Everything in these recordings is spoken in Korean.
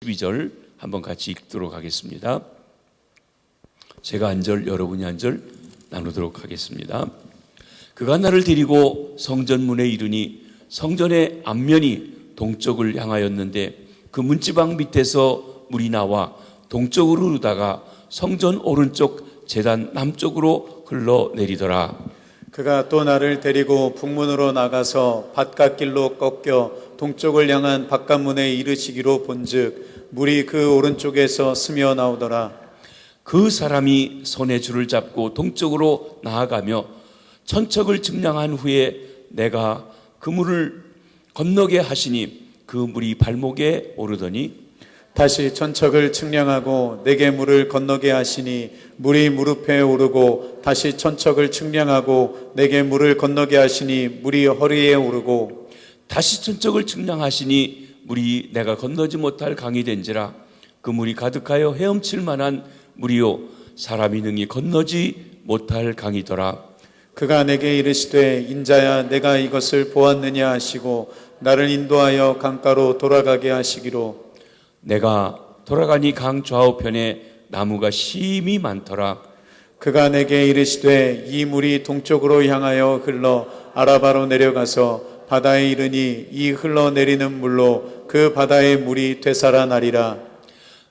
12절 한번 같이 읽도록 하겠습니다. 제가 한 절, 여러분이 한 절 나누도록 하겠습니다. 그가 나를 데리고 성전문에 이르니 성전의 앞면이 동쪽을 향하였는데 그 문지방 밑에서 물이 나와 동쪽으로 흐르다가 성전 오른쪽 제단 남쪽으로 흘러내리더라. 그가 또 나를 데리고 북문으로 나가서 바깥길로 꺾여 동쪽을 향한 바깥문에 이르시기로 본즉 물이 그 오른쪽에서 스며 나오더라. 그 사람이 손에 줄을 잡고 동쪽으로 나아가며 천척을 측량한 후에 내가 그 물을 건너게 하시니 그 물이 발목에 오르더니 다시 천척을 측량하고 내게 물을 건너게 하시니 물이 무릎에 오르고 다시 천척을 측량하고 내게 물을 건너게 하시니 물이 허리에 오르고 다시 천척을 측량하시니 물이 내가 건너지 못할 강이 된지라. 그 물이 가득하여 헤엄칠 만한 물이요 사람이 능히 건너지 못할 강이더라. 그가 내게 이르시되 인자야 내가 이것을 보았느냐 하시고 나를 인도하여 강가로 돌아가게 하시기로. 내가 돌아가니 강 좌우편에 나무가 심히 많더라. 그가 내게 이르시되 이 물이 동쪽으로 향하여 흘러 아라바로 내려가서 바다에 이르니 이 흘러내리는 물로 그 바다의 물이 되살아나리라.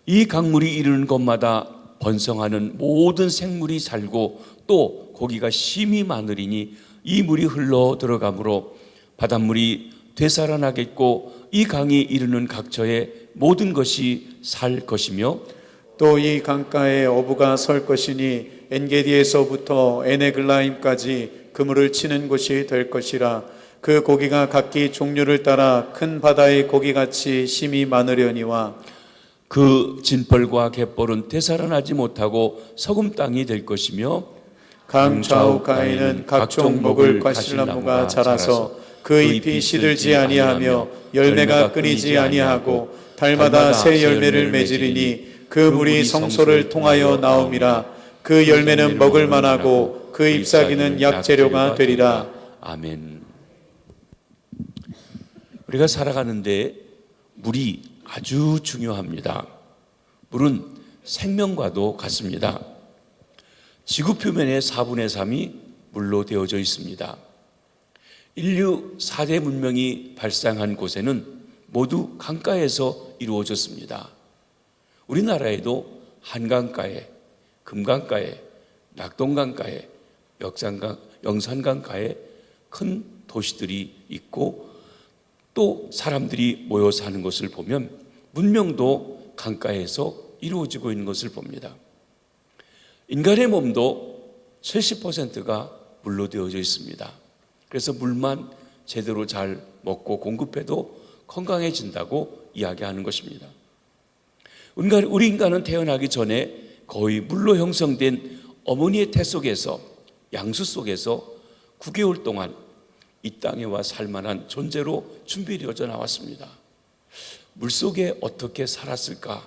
이 강물이 이르는 곳마다 번성하는 모든 생물이 살고 또 고기가 심히 많으리니 이 물이 흘러 들어가므로 바닷물이 되살아나겠고 이 강이 이르는 각처에 모든 것이 살 것이며 또 이 강가에 어부가 설 것이니 엔게디에서부터 에네글라임까지 그물을 치는 곳이 될 것이라. 그 고기가 각기 종류를 따라 큰 바다의 고기같이 심히 많으려니와 그 진벌과 갯벌은 되살아나지 못하고 서금 땅이 될 것이며 강 좌우가에는 각종 먹을 과실나무가 자라서 그 잎이 시들지 아니하며 열매가 끊이지 아니하고 달마다 새 열매를 맺으리니 그 물이 성소를 통하여 나옴이라. 그 열매는 먹을 만하고 그 잎사귀는 약재료가 되리라. 아멘. 우리가 살아가는데 물이 아주 중요합니다. 물은 생명과도 같습니다. 지구 표면의 4분의 3이 물로 되어져 있습니다. 인류 4대 문명이 발상한 곳에는 모두 강가에서 이루어졌습니다. 우리나라에도 한강가에, 금강가에, 낙동강가에, 영산강가에 큰 도시들이 있고 또 사람들이 모여 사는 것을 보면 문명도 강가에서 이루어지고 있는 것을 봅니다. 인간의 몸도 70%가 물로 되어져 있습니다. 그래서 물만 제대로 잘 먹고 공급해도 건강해진다고 이야기하는 것입니다. 우리 인간은 태어나기 전에 거의 물로 형성된 어머니의 태 속에서, 양수 속에서 9개월 동안 이 땅에 와 살만한 존재로 준비되어져 나왔습니다. 물속에 어떻게 살았을까?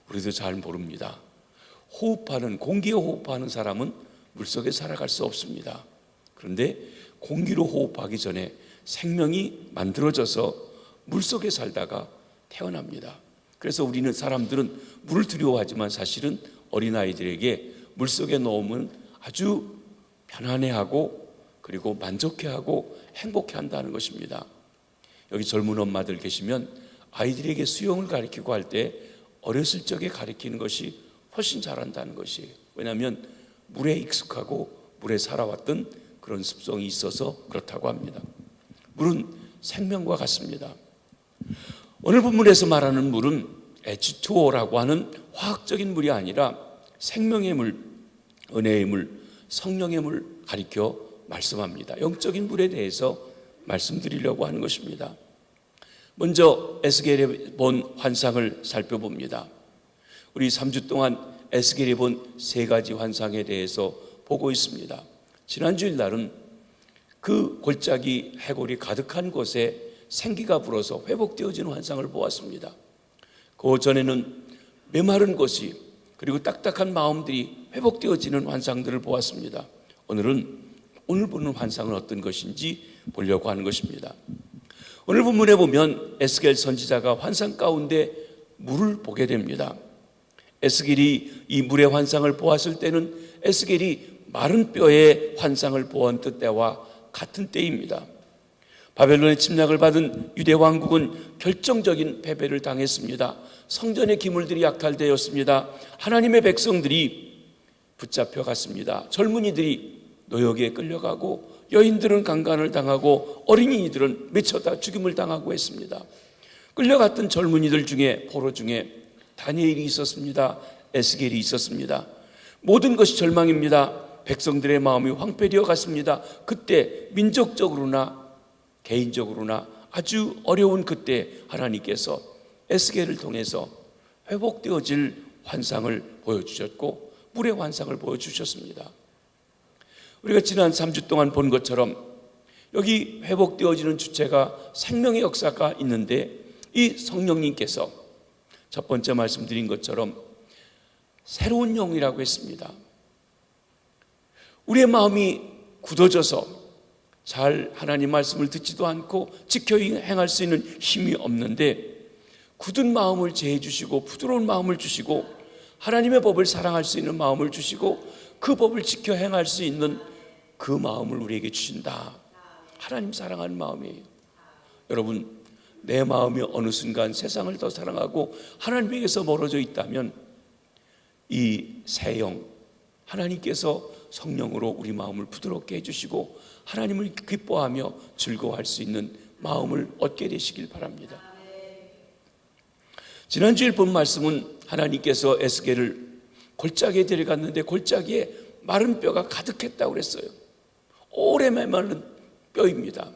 우리도 잘 모릅니다. 공기에 호흡하는 사람은 물속에 살아갈 수 없습니다. 그런데 공기로 호흡하기 전에 생명이 만들어져서 물속에 살다가 태어납니다. 그래서 우리는 사람들은 물을 두려워하지만 사실은 어린아이들에게 물속에 넣으면 아주 편안해하고 그리고 만족해하고 행복해한다는 것입니다. 여기 젊은 엄마들 계시면 아이들에게 수영을 가르치고 할 때 어렸을 적에 가르치는 것이 훨씬 잘한다는 것이에요. 왜냐하면 물에 익숙하고 물에 살아왔던 그런 습성이 있어서 그렇다고 합니다. 물은 생명과 같습니다. 오늘 본문에서 말하는 물은 H2O라고 하는 화학적인 물이 아니라 생명의 물, 은혜의 물, 성령의 물 가리켜 말씀합니다. 영적인 물에 대해서 말씀드리려고 하는 것입니다. 먼저 에스겔이 본 환상을 살펴봅니다. 우리 3주 동안 에스겔이 본 3가지 환상에 대해서 보고 있습니다. 지난주일 날은 그 골짜기 해골이 가득한 곳에 생기가 불어서 회복되어지는 환상을 보았습니다. 그 전에는 메마른 곳이 그리고 딱딱한 마음들이 회복되어지는 환상들을 보았습니다. 오늘 보는 환상은 어떤 것인지 보려고 하는 것입니다. 오늘 본문에 보면 에스겔 선지자가 환상 가운데 물을 보게 됩니다. 에스겔이 이 물의 환상을 보았을 때는 에스겔이 마른 뼈의 환상을 보았던 때와 같은 때입니다. 바벨론의 침략을 받은 유대 왕국은 결정적인 패배를 당했습니다. 성전의 기물들이 약탈되었습니다. 하나님의 백성들이 붙잡혀갔습니다. 젊은이들이 노역에 끌려가고 여인들은 강간을 당하고 어린이들은 미쳐다 죽임을 당하고 했습니다. 끌려갔던 젊은이들 중에 포로 중에 다니엘이 있었습니다. 에스겔이 있었습니다. 모든 것이 절망입니다. 백성들의 마음이 황폐되어 갔습니다. 그때 민족적으로나 개인적으로나 아주 어려운 그때 하나님께서 에스겔을 통해서 회복되어질 환상을 보여주셨고 물의 환상을 보여주셨습니다. 우리가 지난 3주 동안 본 것처럼 여기 회복되어지는 주체가 생명의 역사가 있는데 이 성령님께서 첫 번째 말씀드린 것처럼 새로운 영이라고 했습니다. 우리의 마음이 굳어져서 잘 하나님 말씀을 듣지도 않고 지켜 행할 수 있는 힘이 없는데 굳은 마음을 제해 주시고 부드러운 마음을 주시고 하나님의 법을 사랑할 수 있는 마음을 주시고 그 법을 지켜 행할 수 있는 그 마음을 우리에게 주신다. 하나님 사랑하는 마음이에요. 여러분, 내 마음이 어느 순간 세상을 더 사랑하고 하나님에게서 멀어져 있다면 이 새 영, 하나님께서 성령으로 우리 마음을 부드럽게 해주시고 하나님을 기뻐하며 즐거워할 수 있는 마음을 얻게 되시길 바랍니다. 지난주에 본 말씀은 하나님께서 에스겔을 골짜기에 데려갔는데 골짜기에 마른 뼈가 가득했다고 그랬어요. 오래 메마른 뼈입니다.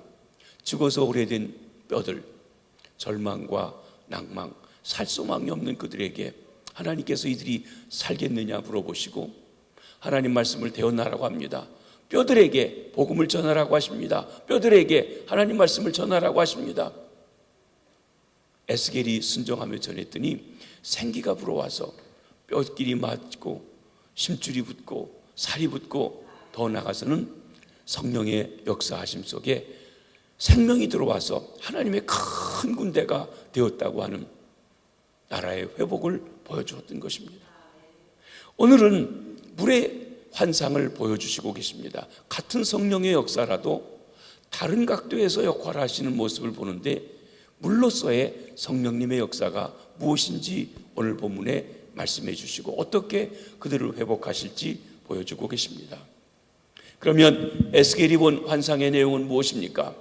죽어서 오래된 뼈들, 절망과 낭망, 살 소망이 없는 그들에게 하나님께서 이들이 살겠느냐 물어보시고 하나님 말씀을 대언하라고 합니다. 뼈들에게 복음을 전하라고 하십니다. 뼈들에게 하나님 말씀을 전하라고 하십니다. 에스겔이 순종하며 전했더니 생기가 불어와서 뼈끼리 맞고 심줄이 붙고 살이 붙고 더 나아가서는 성령의 역사하심 속에 생명이 들어와서 하나님의 큰 군대가 되었다고 하는 나라의 회복을 보여주었던 것입니다. 오늘은 물의 환상을 보여주시고 계십니다. 같은 성령의 역사라도 다른 각도에서 역할을 하시는 모습을 보는데 물로서의 성령님의 역사가 무엇인지 오늘 본문에 말씀해 주시고 어떻게 그들을 회복하실지 보여주고 계십니다. 그러면 에스겔이 본 환상의 내용은 무엇입니까?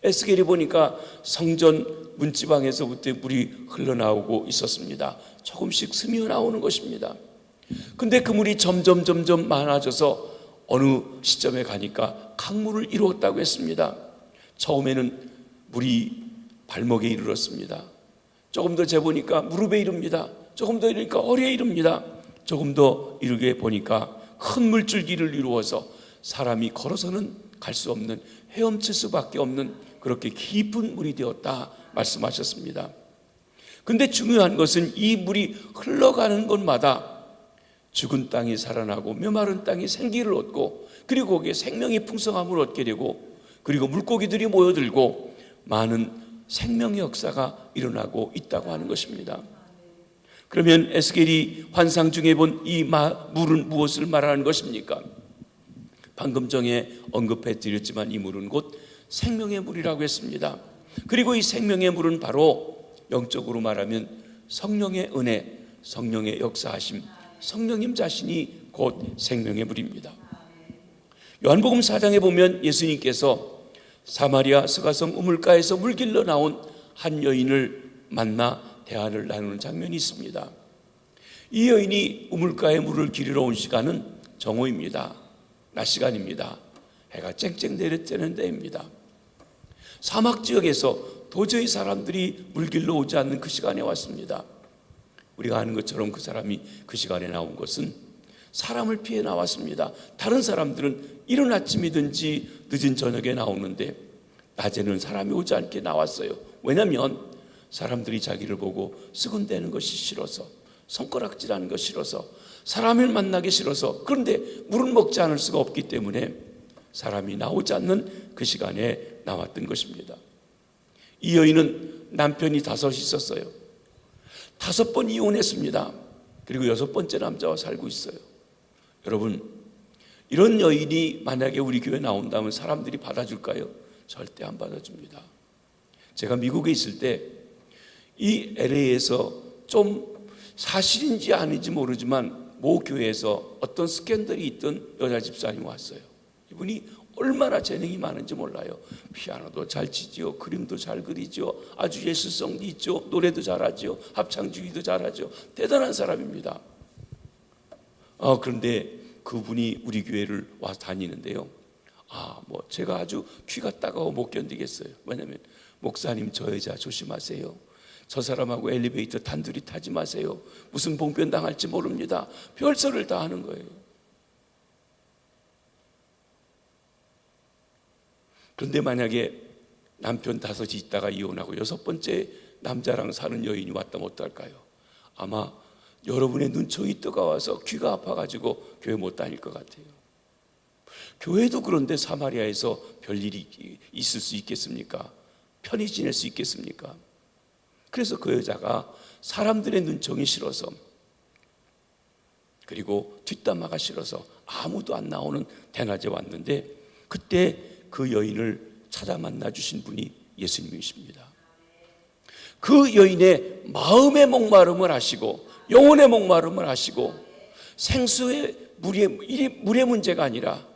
에스겔이 보니까 성전 문지방에서부터 물이 흘러나오고 있었습니다. 조금씩 스며 나오는 것입니다. 근데 그 물이 점점 많아져서 어느 시점에 가니까 강물을 이루었다고 했습니다. 처음에는 물이 발목에 이르렀습니다. 조금 더 재보니까 무릎에 이릅니다. 조금 더 이르니까 허리에 이릅니다. 조금 더 이르게 보니까 큰 물줄기를 이루어서 사람이 걸어서는 갈 수 없는 헤엄칠 수밖에 없는 그렇게 깊은 물이 되었다 말씀하셨습니다. 근데 중요한 것은 이 물이 흘러가는 곳마다 죽은 땅이 살아나고 메마른 땅이 생기를 얻고 그리고 거기에 생명의 풍성함을 얻게 되고 그리고 물고기들이 모여들고 많은 생명의 역사가 일어나고 있다고 하는 것입니다. 그러면 에스겔이 환상 중에 본 이 물은 무엇을 말하는 것입니까? 방금 전에 언급해 드렸지만 이 물은 곧 생명의 물이라고 했습니다. 그리고 이 생명의 물은 바로 영적으로 말하면 성령의 은혜, 성령의 역사하심, 성령님 자신이 곧 생명의 물입니다. 요한복음 4장에 보면 예수님께서 사마리아 스가성 우물가에서 물길러 나온 한 여인을 만나 대화를 나누는 장면이 있습니다. 이 여인이 우물가에 물을 기르러 온 시간은 정오입니다. 낮 시간입니다. 해가 쨍쨍 내려쬐는 때입니다. 사막 지역에서 도저히 사람들이 물길러 오지 않는 그 시간에 왔습니다. 우리가 아는 것처럼 그 사람이 그 시간에 나온 것은 사람을 피해 나왔습니다. 다른 사람들은 이른 아침이든지 늦은 저녁에 나오는데 낮에는 사람이 오지 않게 나왔어요. 왜냐하면 사람들이 자기를 보고 쓰근대는 것이 싫어서, 손가락질하는 것이 싫어서, 사람을 만나기 싫어서, 그런데 물은 먹지 않을 수가 없기 때문에 사람이 나오지 않는 그 시간에 나왔던 것입니다. 이 여인은 남편이 5 있었어요. 5번 이혼했습니다. 그리고 6번째 남자와 살고 있어요. 여러분, 이런 여인이 만약에 우리 교회에 나온다면 사람들이 받아줄까요? 절대 안 받아줍니다. 제가 미국에 있을 때 이 LA에서 좀 사실인지 아닌지 모르지만 모 교회에서 어떤 스캔들이 있던 여자 집사님이 왔어요. 이분이 얼마나 재능이 많은지 몰라요. 피아노도 잘 치지요, 그림도 잘 그리지요, 아주 예술성도 있죠, 노래도 잘하지요, 합창주의도 잘하죠. 대단한 사람입니다. 그런데 그분이 우리 교회를 와서 다니는데요. 제가 아주 귀가 따가워 못 견디겠어요. 왜냐하면 목사님, 저 여자 조심하세요. 저 사람하고 엘리베이터 단둘이 타지 마세요. 무슨 봉변 당할지 모릅니다. 별소리를 다 하는 거예요. 그런데 만약에 남편 5이 있다가 이혼하고 6번째 남자랑 사는 여인이 왔다면 어떨까요? 아마 여러분의 눈총이 뜨거워서 귀가 아파가지고 교회 못 다닐 것 같아요. 교회도 그런데 사마리아에서 별일이 있을 수 있겠습니까? 편히 지낼 수 있겠습니까? 그래서 그 여자가 사람들의 눈총이 싫어서, 그리고 뒷담화가 싫어서 아무도 안 나오는 대낮에 왔는데, 그때 그 여인을 찾아 만나 주신 분이 예수님이십니다. 그 여인의 마음의 목마름을 아시고 영혼의 목마름을 아시고, 생수의 물의 문제가 아니라,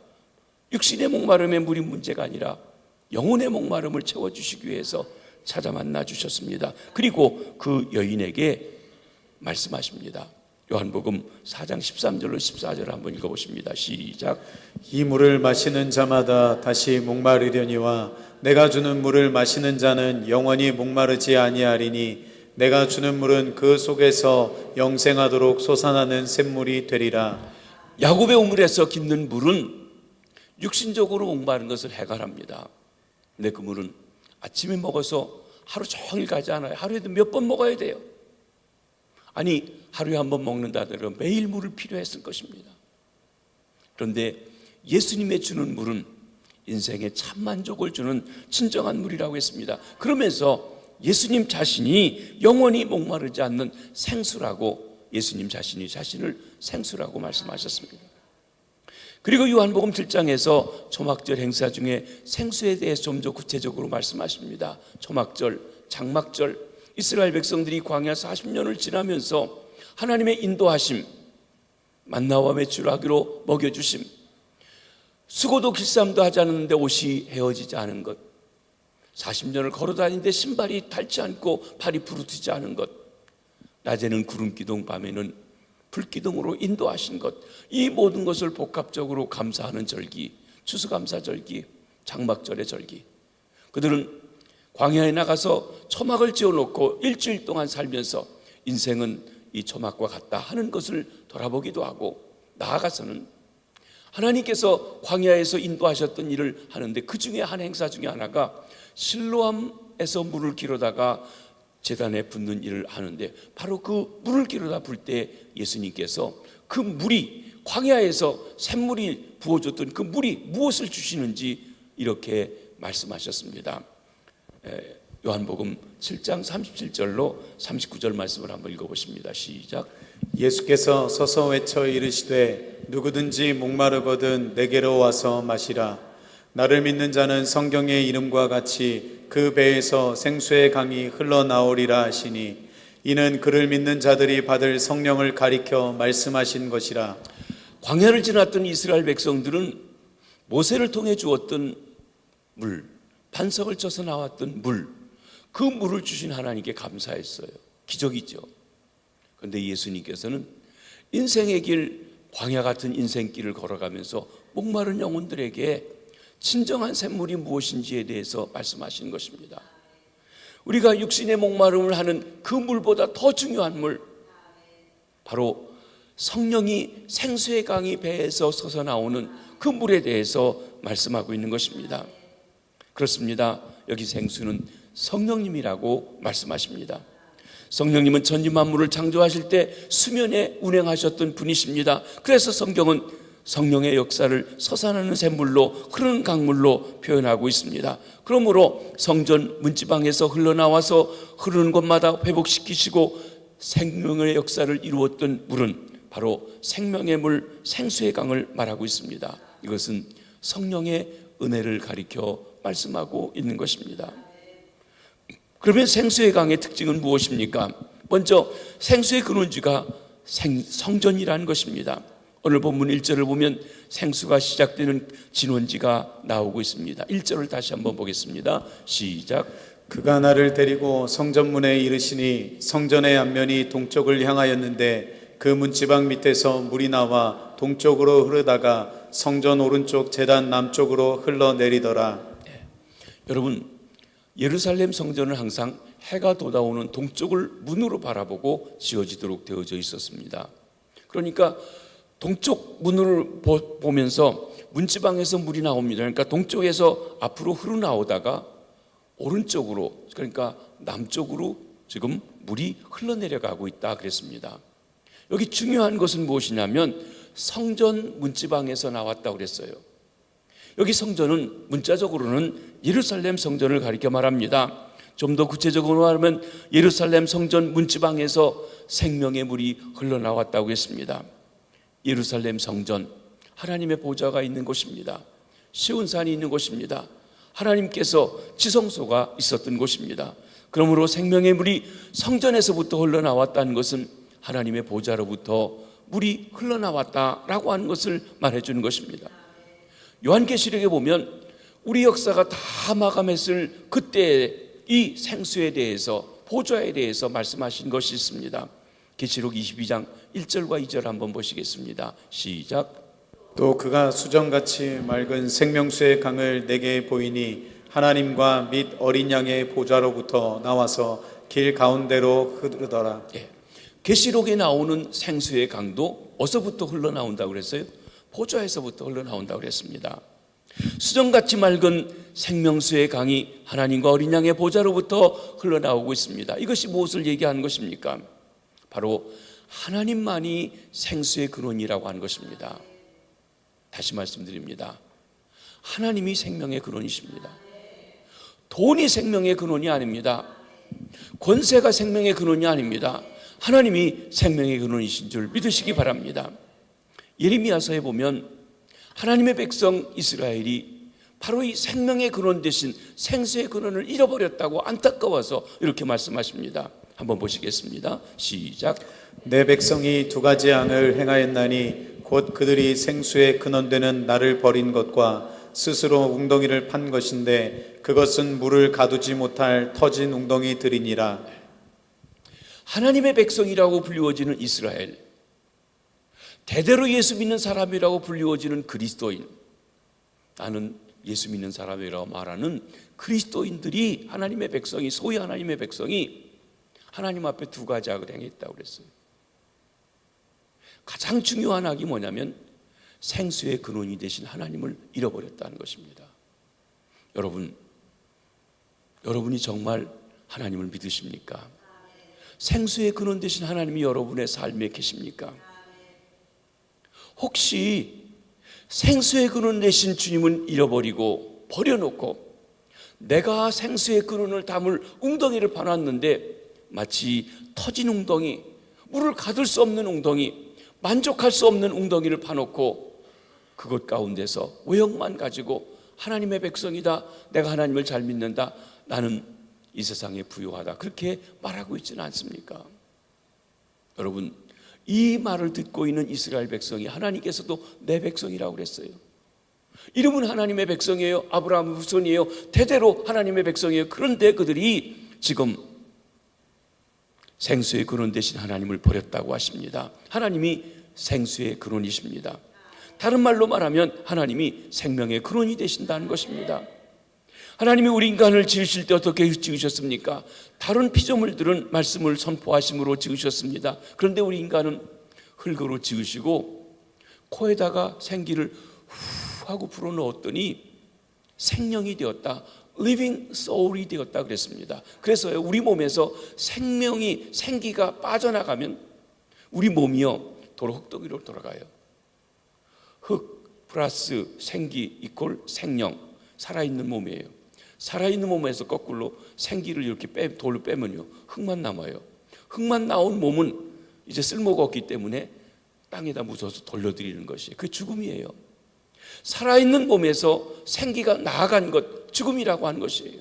육신의 목마름의 물이 문제가 아니라 영혼의 목마름을 채워주시기 위해서 찾아 만나 주셨습니다. 그리고 그 여인에게 말씀하십니다. 요한복음 4장 13절로 14절 한번 읽어보십니다. 시작. 이 물을 마시는 자마다 다시 목마르려니와 내가 주는 물을 마시는 자는 영원히 목마르지 아니하리니 내가 주는 물은 그 속에서 영생하도록 솟아나는 샘물이 되리라. 야곱의 우물에서 깃는 물은 육신적으로 목마른 것을 해결합니다. 근데 그 물은 아침에 먹어서 하루 종일 가지 않아요. 하루에도 몇 번 먹어야 돼요. 아니, 하루에 한 번 먹는다더라도 매일 물을 필요했을 것입니다. 그런데 예수님의 주는 물은 인생에 참 만족을 주는 진정한 물이라고 했습니다. 그러면서 예수님 자신이 영원히 목마르지 않는 생수라고, 예수님 자신이 자신을 생수라고 말씀하셨습니다. 그리고 요한복음 7장에서 초막절 행사 중에 생수에 대해서 좀 더 구체적으로 말씀하십니다. 초막절, 장막절, 이스라엘 백성들이 광야 40년을 지나면서 하나님의 인도하심, 만나와 메추라기로 먹여주심, 수고도 길쌈도 하지 않았는데 옷이 헤어지지 않은 것, 40년을 걸어다니는데 신발이 닳지 않고 발이 부르트지 않은 것, 낮에는 구름기둥, 밤에는 불기둥으로 인도하신 것, 이 모든 것을 복합적으로 감사하는 절기, 추수감사절기, 장막절의 절기. 그들은 광야에 나가서 초막을 지어놓고 일주일 동안 살면서 인생은 이 초막과 같다 하는 것을 돌아보기도 하고, 나아가서는 하나님께서 광야에서 인도하셨던 일을 하는데 그 중에 한 행사 중에 하나가 실로암에서 물을 기르다가 제단에 붓는 일을 하는데, 바로 그 물을 기르다 불 때 예수님께서 그 물이, 광야에서 샘물이 부어줬던 그 물이 무엇을 주시는지 이렇게 말씀하셨습니다. 요한복음 7장 37절로 39절 말씀을 한번 읽어보십니다. 시작. 예수께서 서서 외쳐 이르시되 누구든지 목마르거든 내게로 와서 마시라. 나를 믿는 자는 성경의 이름과 같이 그 배에서 생수의 강이 흘러나오리라 하시니, 이는 그를 믿는 자들이 받을 성령을 가리켜 말씀하신 것이라. 광야를 지났던 이스라엘 백성들은 모세를 통해 주었던 물, 반석을 쳐서 나왔던 물, 그 물을 주신 하나님께 감사했어요. 기적이죠. 그런데 예수님께서는 인생의 길, 광야 같은 인생길을 걸어가면서 목마른 영혼들에게 진정한 샘물이 무엇인지에 대해서 말씀하시는 것입니다. 우리가 육신의 목마름을 하는 그 물보다 더 중요한 물, 바로 성령이 생수의 강이 배에서 솟아 나오는 그 물에 대해서 말씀하고 있는 것입니다. 그렇습니다. 여기 생수는 성령님이라고 말씀하십니다. 성령님은 천지만물을 창조하실 때 수면에 운행하셨던 분이십니다. 그래서 성경은 성령의 역사를 솟아나는 샘물로, 흐르는 강물로 표현하고 있습니다. 그러므로 성전 문지방에서 흘러나와서 흐르는 곳마다 회복시키시고 생명의 역사를 이루었던 물은 바로 생명의 물 생수의 강을 말하고 있습니다. 이것은 성령의 은혜를 가리켜 말씀하고 있는 것입니다. 그러면 생수의 강의 특징은 무엇입니까? 먼저 생수의 근원지가 성전이라는 것입니다. 오늘 본문 1절을 보면 생수가 시작되는 진원지가 나오고 있습니다. 1절을 다시 한번 보겠습니다. 시작. 그가 나를 데리고 성전문에 이르시니 성전의 앞면이 동쪽을 향하였는데 그 문지방 밑에서 물이 나와 동쪽으로 흐르다가 성전 오른쪽 제단 남쪽으로 흘러내리더라. 여러분, 예루살렘 성전은 항상 해가 돋아오는 동쪽을 문으로 바라보고 지어지도록 되어져 있었습니다. 그러니까 동쪽 문을 보면서 문지방에서 물이 나옵니다. 그러니까 동쪽에서 앞으로 흐르나오다가 오른쪽으로, 그러니까 남쪽으로 지금 물이 흘러내려가고 있다 그랬습니다. 여기 중요한 것은 무엇이냐면 성전 문지방에서 나왔다고 그랬어요. 여기 성전은 문자적으로는 예루살렘 성전을 가리켜 말합니다. 좀 더 구체적으로 말하면 예루살렘 성전 문지방에서 생명의 물이 흘러나왔다고 했습니다. 예루살렘 성전, 하나님의 보좌가 있는 곳입니다. 시온산이 있는 곳입니다. 하나님께서 지성소가 있었던 곳입니다. 그러므로 생명의 물이 성전에서부터 흘러나왔다는 것은 하나님의 보좌로부터 물이 흘러나왔다라고 하는 것을 말해주는 것입니다. 요한계시록에 보면 우리 역사가 다 마감했을 그때 이 생수에 대해서, 보좌에 대해서 말씀하신 것이 있습니다. 계시록 22장 1절과 2절 한번 보시겠습니다. 시작. 또 그가 수정같이 맑은 생명수의 강을 내게 보이니 하나님과 및 어린 양의 보좌로부터 나와서 길 가운데로 흐르더라. 계시록에 나오는 생수의 강도 어디서부터 흘러나온다고 그랬어요? 보좌에서부터 흘러나온다고 그랬습니다. 수정같이 맑은 생명수의 강이 하나님과 어린 양의 보좌로부터 흘러나오고 있습니다. 이것이 무엇을 얘기하는 것입니까? 바로 하나님만이 생수의 근원이라고 하는 것입니다. 다시 말씀드립니다. 하나님이 생명의 근원이십니다. 돈이 생명의 근원이 아닙니다. 권세가 생명의 근원이 아닙니다. 하나님이 생명의 근원이신 줄 믿으시기 바랍니다. 예레미야서에 보면 하나님의 백성 이스라엘이 바로 이 생명의 근원 대신 생수의 근원을 잃어버렸다고 안타까워서 이렇게 말씀하십니다. 한번 보시겠습니다. 시작. 내 백성이 두 가지 양을 행하였나니 곧 그들이 생수의 근원되는 나를 버린 것과 스스로 웅덩이를 판 것인데 그것은 물을 가두지 못할 터진 웅덩이들이니라. 하나님의 백성이라고 불리워지는 이스라엘, 대대로 예수 믿는 사람이라고 불리워지는 그리스도인, 나는 예수 믿는 사람이라고 말하는 그리스도인들이, 하나님의 백성이, 소위 하나님의 백성이 하나님 앞에 두 가지 악을 행했다고 그랬어요. 가장 중요한 악이 뭐냐면 생수의 근원이 되신 하나님을 잃어버렸다는 것입니다. 여러분이 정말 하나님을 믿으십니까? 생수의 근원 되신 하나님이 여러분의 삶에 계십니까? 혹시 생수의 근원 되신 주님은 잃어버리고 버려놓고 내가 생수의 근원을 담을 웅덩이를 파놨는데 마치 터진 웅덩이, 물을 가둘 수 없는 웅덩이, 만족할 수 없는 웅덩이를 파놓고 그것 가운데서 외형만 가지고 하나님의 백성이다, 내가 하나님을 잘 믿는다, 나는 이 세상에 부유하다, 그렇게 말하고 있지는 않습니까? 여러분, 이 말을 듣고 있는 이스라엘 백성이 하나님께서도 내 백성이라고 그랬어요. 이름은 하나님의 백성이에요. 아브라함의 후손이에요. 대대로 하나님의 백성이에요. 그런데 그들이 지금 생수의 근원 되신 하나님을 버렸다고 하십니다. 하나님이 생수의 근원이십니다. 다른 말로 말하면 하나님이 생명의 근원이 되신다는 것입니다. 하나님이 우리 인간을 지으실 때 어떻게 지으셨습니까? 다른 피조물들은 말씀을 선포하심으로 지으셨습니다. 그런데 우리 인간은 흙으로 지으시고 코에다가 생기를 후 하고 불어넣었더니 생명이 되었다, living soul이 되었다 그랬습니다. 그래서 우리 몸에서 생기가 빠져나가면 우리 몸이요 도로 흙더기로 돌아가요. 흙 플러스 생기 이퀄 생명, 살아있는 몸이에요. 살아있는 몸에서 거꾸로 생기를 이렇게 돌로 빼면요 흙만 남아요. 흙만 나온 몸은 이제 쓸모가 없기 때문에 땅에다 묻어서 돌려드리는 것이 그 죽음이에요. 살아있는 몸에서 생기가 나아간 것, 죽음이라고 하는 것이에요.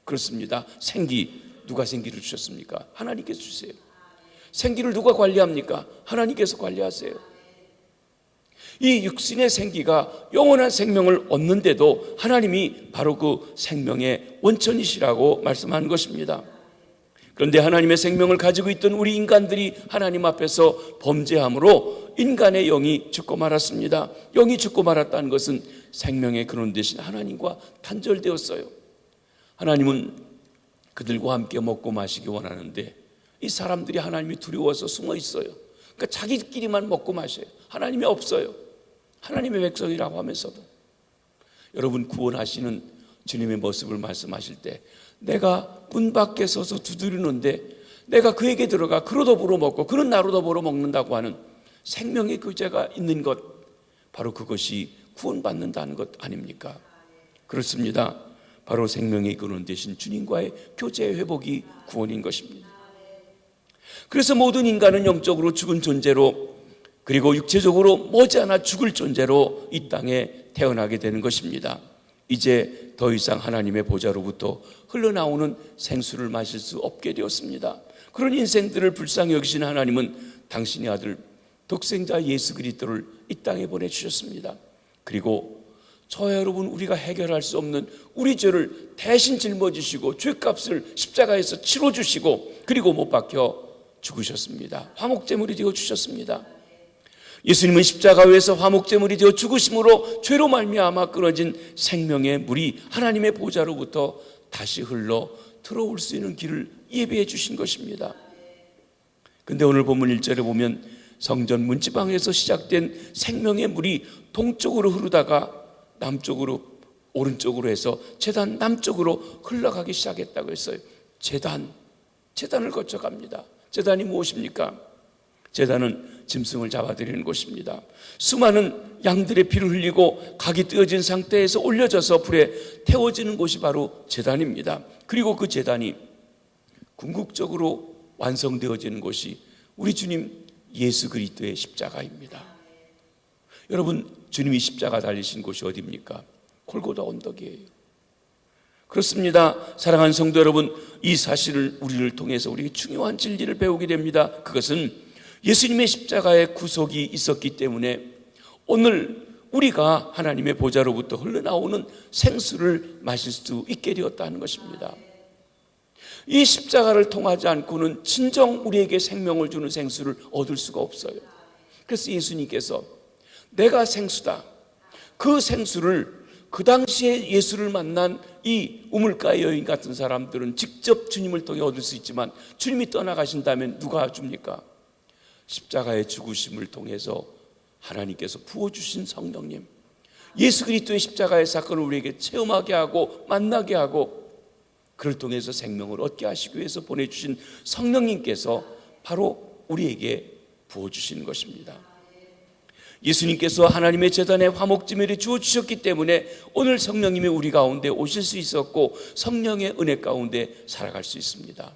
그렇습니다. 생기, 누가 생기를 주셨습니까? 하나님께서 주세요. 생기를 누가 관리합니까? 하나님께서 관리하세요. 이 육신의 생기가 영원한 생명을 얻는데도 하나님이 바로 그 생명의 원천이시라고 말씀하는 것입니다. 그런데 하나님의 생명을 가지고 있던 우리 인간들이 하나님 앞에서 범죄함으로 인간의 영이 죽고 말았습니다. 영이 죽고 말았다는 것은 생명의 근원 되신 하나님과 단절되었어요. 하나님은 그들과 함께 먹고 마시기 원하는데 이 사람들이 하나님이 두려워서 숨어 있어요. 그러니까 자기끼리만 먹고 마셔요. 하나님이 없어요. 하나님의 백성이라고 하면서도. 여러분, 구원하시는 주님의 모습을 말씀하실 때 내가 문 밖에 서서 두드리는데 내가 그에게 들어가 그로 더불어 먹고 그는 나로 더불어 먹는다고 하는 생명의 교제가 있는 것, 바로 그것이 구원받는다는 것 아닙니까? 그렇습니다. 바로 생명의 근원 되신 주님과의 교제의 회복이 구원인 것입니다. 그래서 모든 인간은 영적으로 죽은 존재로, 그리고 육체적으로 머지않아 죽을 존재로 이 땅에 태어나게 되는 것입니다. 이제 더 이상 하나님의 보좌로부터 흘러나오는 생수를 마실 수 없게 되었습니다. 그런 인생들을 불쌍히 여기신 하나님은 당신의 아들 독생자 예수 그리스도를 이 땅에 보내주셨습니다. 그리고 저와 여러분, 우리가 해결할 수 없는 우리 죄를 대신 짊어지시고 죄값을 십자가에서 치러주시고 그리고 못 박혀 죽으셨습니다. 화목제물이 되어 주셨습니다. 예수님은 십자가 위에서 화목제물이 되어 죽으심으로 죄로 말미암아 끊어진 생명의 물이 하나님의 보좌로부터 다시 흘러 들어올 수 있는 길을 예비해 주신 것입니다. 근데 오늘 본문 1절에 보면 성전 문지방에서 시작된 생명의 물이 동쪽으로 흐르다가 남쪽으로, 오른쪽으로 해서 제단 남쪽으로 흘러가기 시작했다고 했어요. 제단을 거쳐갑니다. 제단이 무엇입니까? 제단은 짐승을 잡아들이는 곳입니다. 수많은 양들의 피를 흘리고 각이 떼어진 상태에서 올려져서 불에 태워지는 곳이 바로 제단입니다. 그리고 그 제단이 궁극적으로 완성되어지는 곳이 우리 주님 예수 그리스도의 십자가입니다. 여러분, 주님이 십자가 달리신 곳이 어디입니까? 골고다 언덕이에요. 그렇습니다. 사랑하는 성도 여러분, 이 사실을 우리를 통해서 우리에게 중요한 진리를 배우게 됩니다. 그것은 예수님의 십자가의 구속이 있었기 때문에 오늘 우리가 하나님의 보좌로부터 흘러나오는 생수를 마실 수 있게 되었다는 것입니다. 이 십자가를 통하지 않고는 진정 우리에게 생명을 주는 생수를 얻을 수가 없어요. 그래서 예수님께서 내가 생수다, 그 생수를 그 당시에 예수를 만난 이 우물가의 여인 같은 사람들은 직접 주님을 통해 얻을 수 있지만 주님이 떠나가신다면 누가 줍니까? 십자가의 죽으심을 통해서 하나님께서 부어주신 성령님, 예수 그리스도의 십자가의 사건을 우리에게 체험하게 하고 만나게 하고 그를 통해서 생명을 얻게 하시기 위해서 보내주신 성령님께서 바로 우리에게 부어주시는 것입니다. 예수님께서 하나님의 제단에 화목제물을 주어주셨기 때문에 오늘 성령님이 우리 가운데 오실 수 있었고 성령의 은혜 가운데 살아갈 수 있습니다.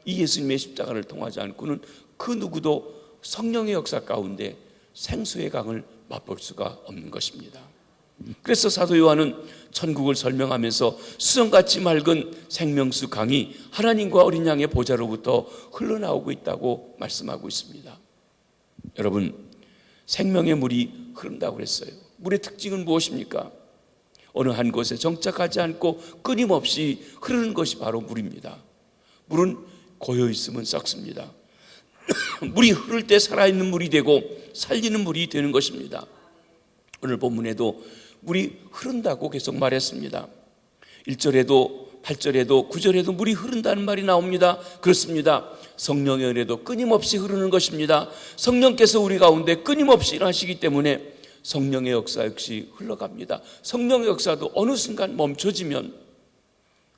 이 예수님의 십자가를 통하지 않고는 그 누구도 성령의 역사 가운데 생수의 강을 맛볼 수가 없는 것입니다. 그래서 사도 요한은 천국을 설명하면서 수정같이 맑은 생명수 강이 하나님과 어린 양의 보좌로부터 흘러나오고 있다고 말씀하고 있습니다. 여러분, 생명의 물이 흐른다고 그랬어요. 물의 특징은 무엇입니까? 어느 한 곳에 정착하지 않고 끊임없이 흐르는 것이 바로 물입니다. 물은 고여 있으면 썩습니다. 물이 흐를 때 살아있는 물이 되고 살리는 물이 되는 것입니다. 오늘 본문에도 물이 흐른다고 계속 말했습니다. 1절에도 8절에도 9절에도 물이 흐른다는 말이 나옵니다. 그렇습니다. 성령의 은혜도 끊임없이 흐르는 것입니다. 성령께서 우리 가운데 끊임없이 일하시기 때문에 성령의 역사 역시 흘러갑니다. 성령의 역사도 어느 순간 멈춰지면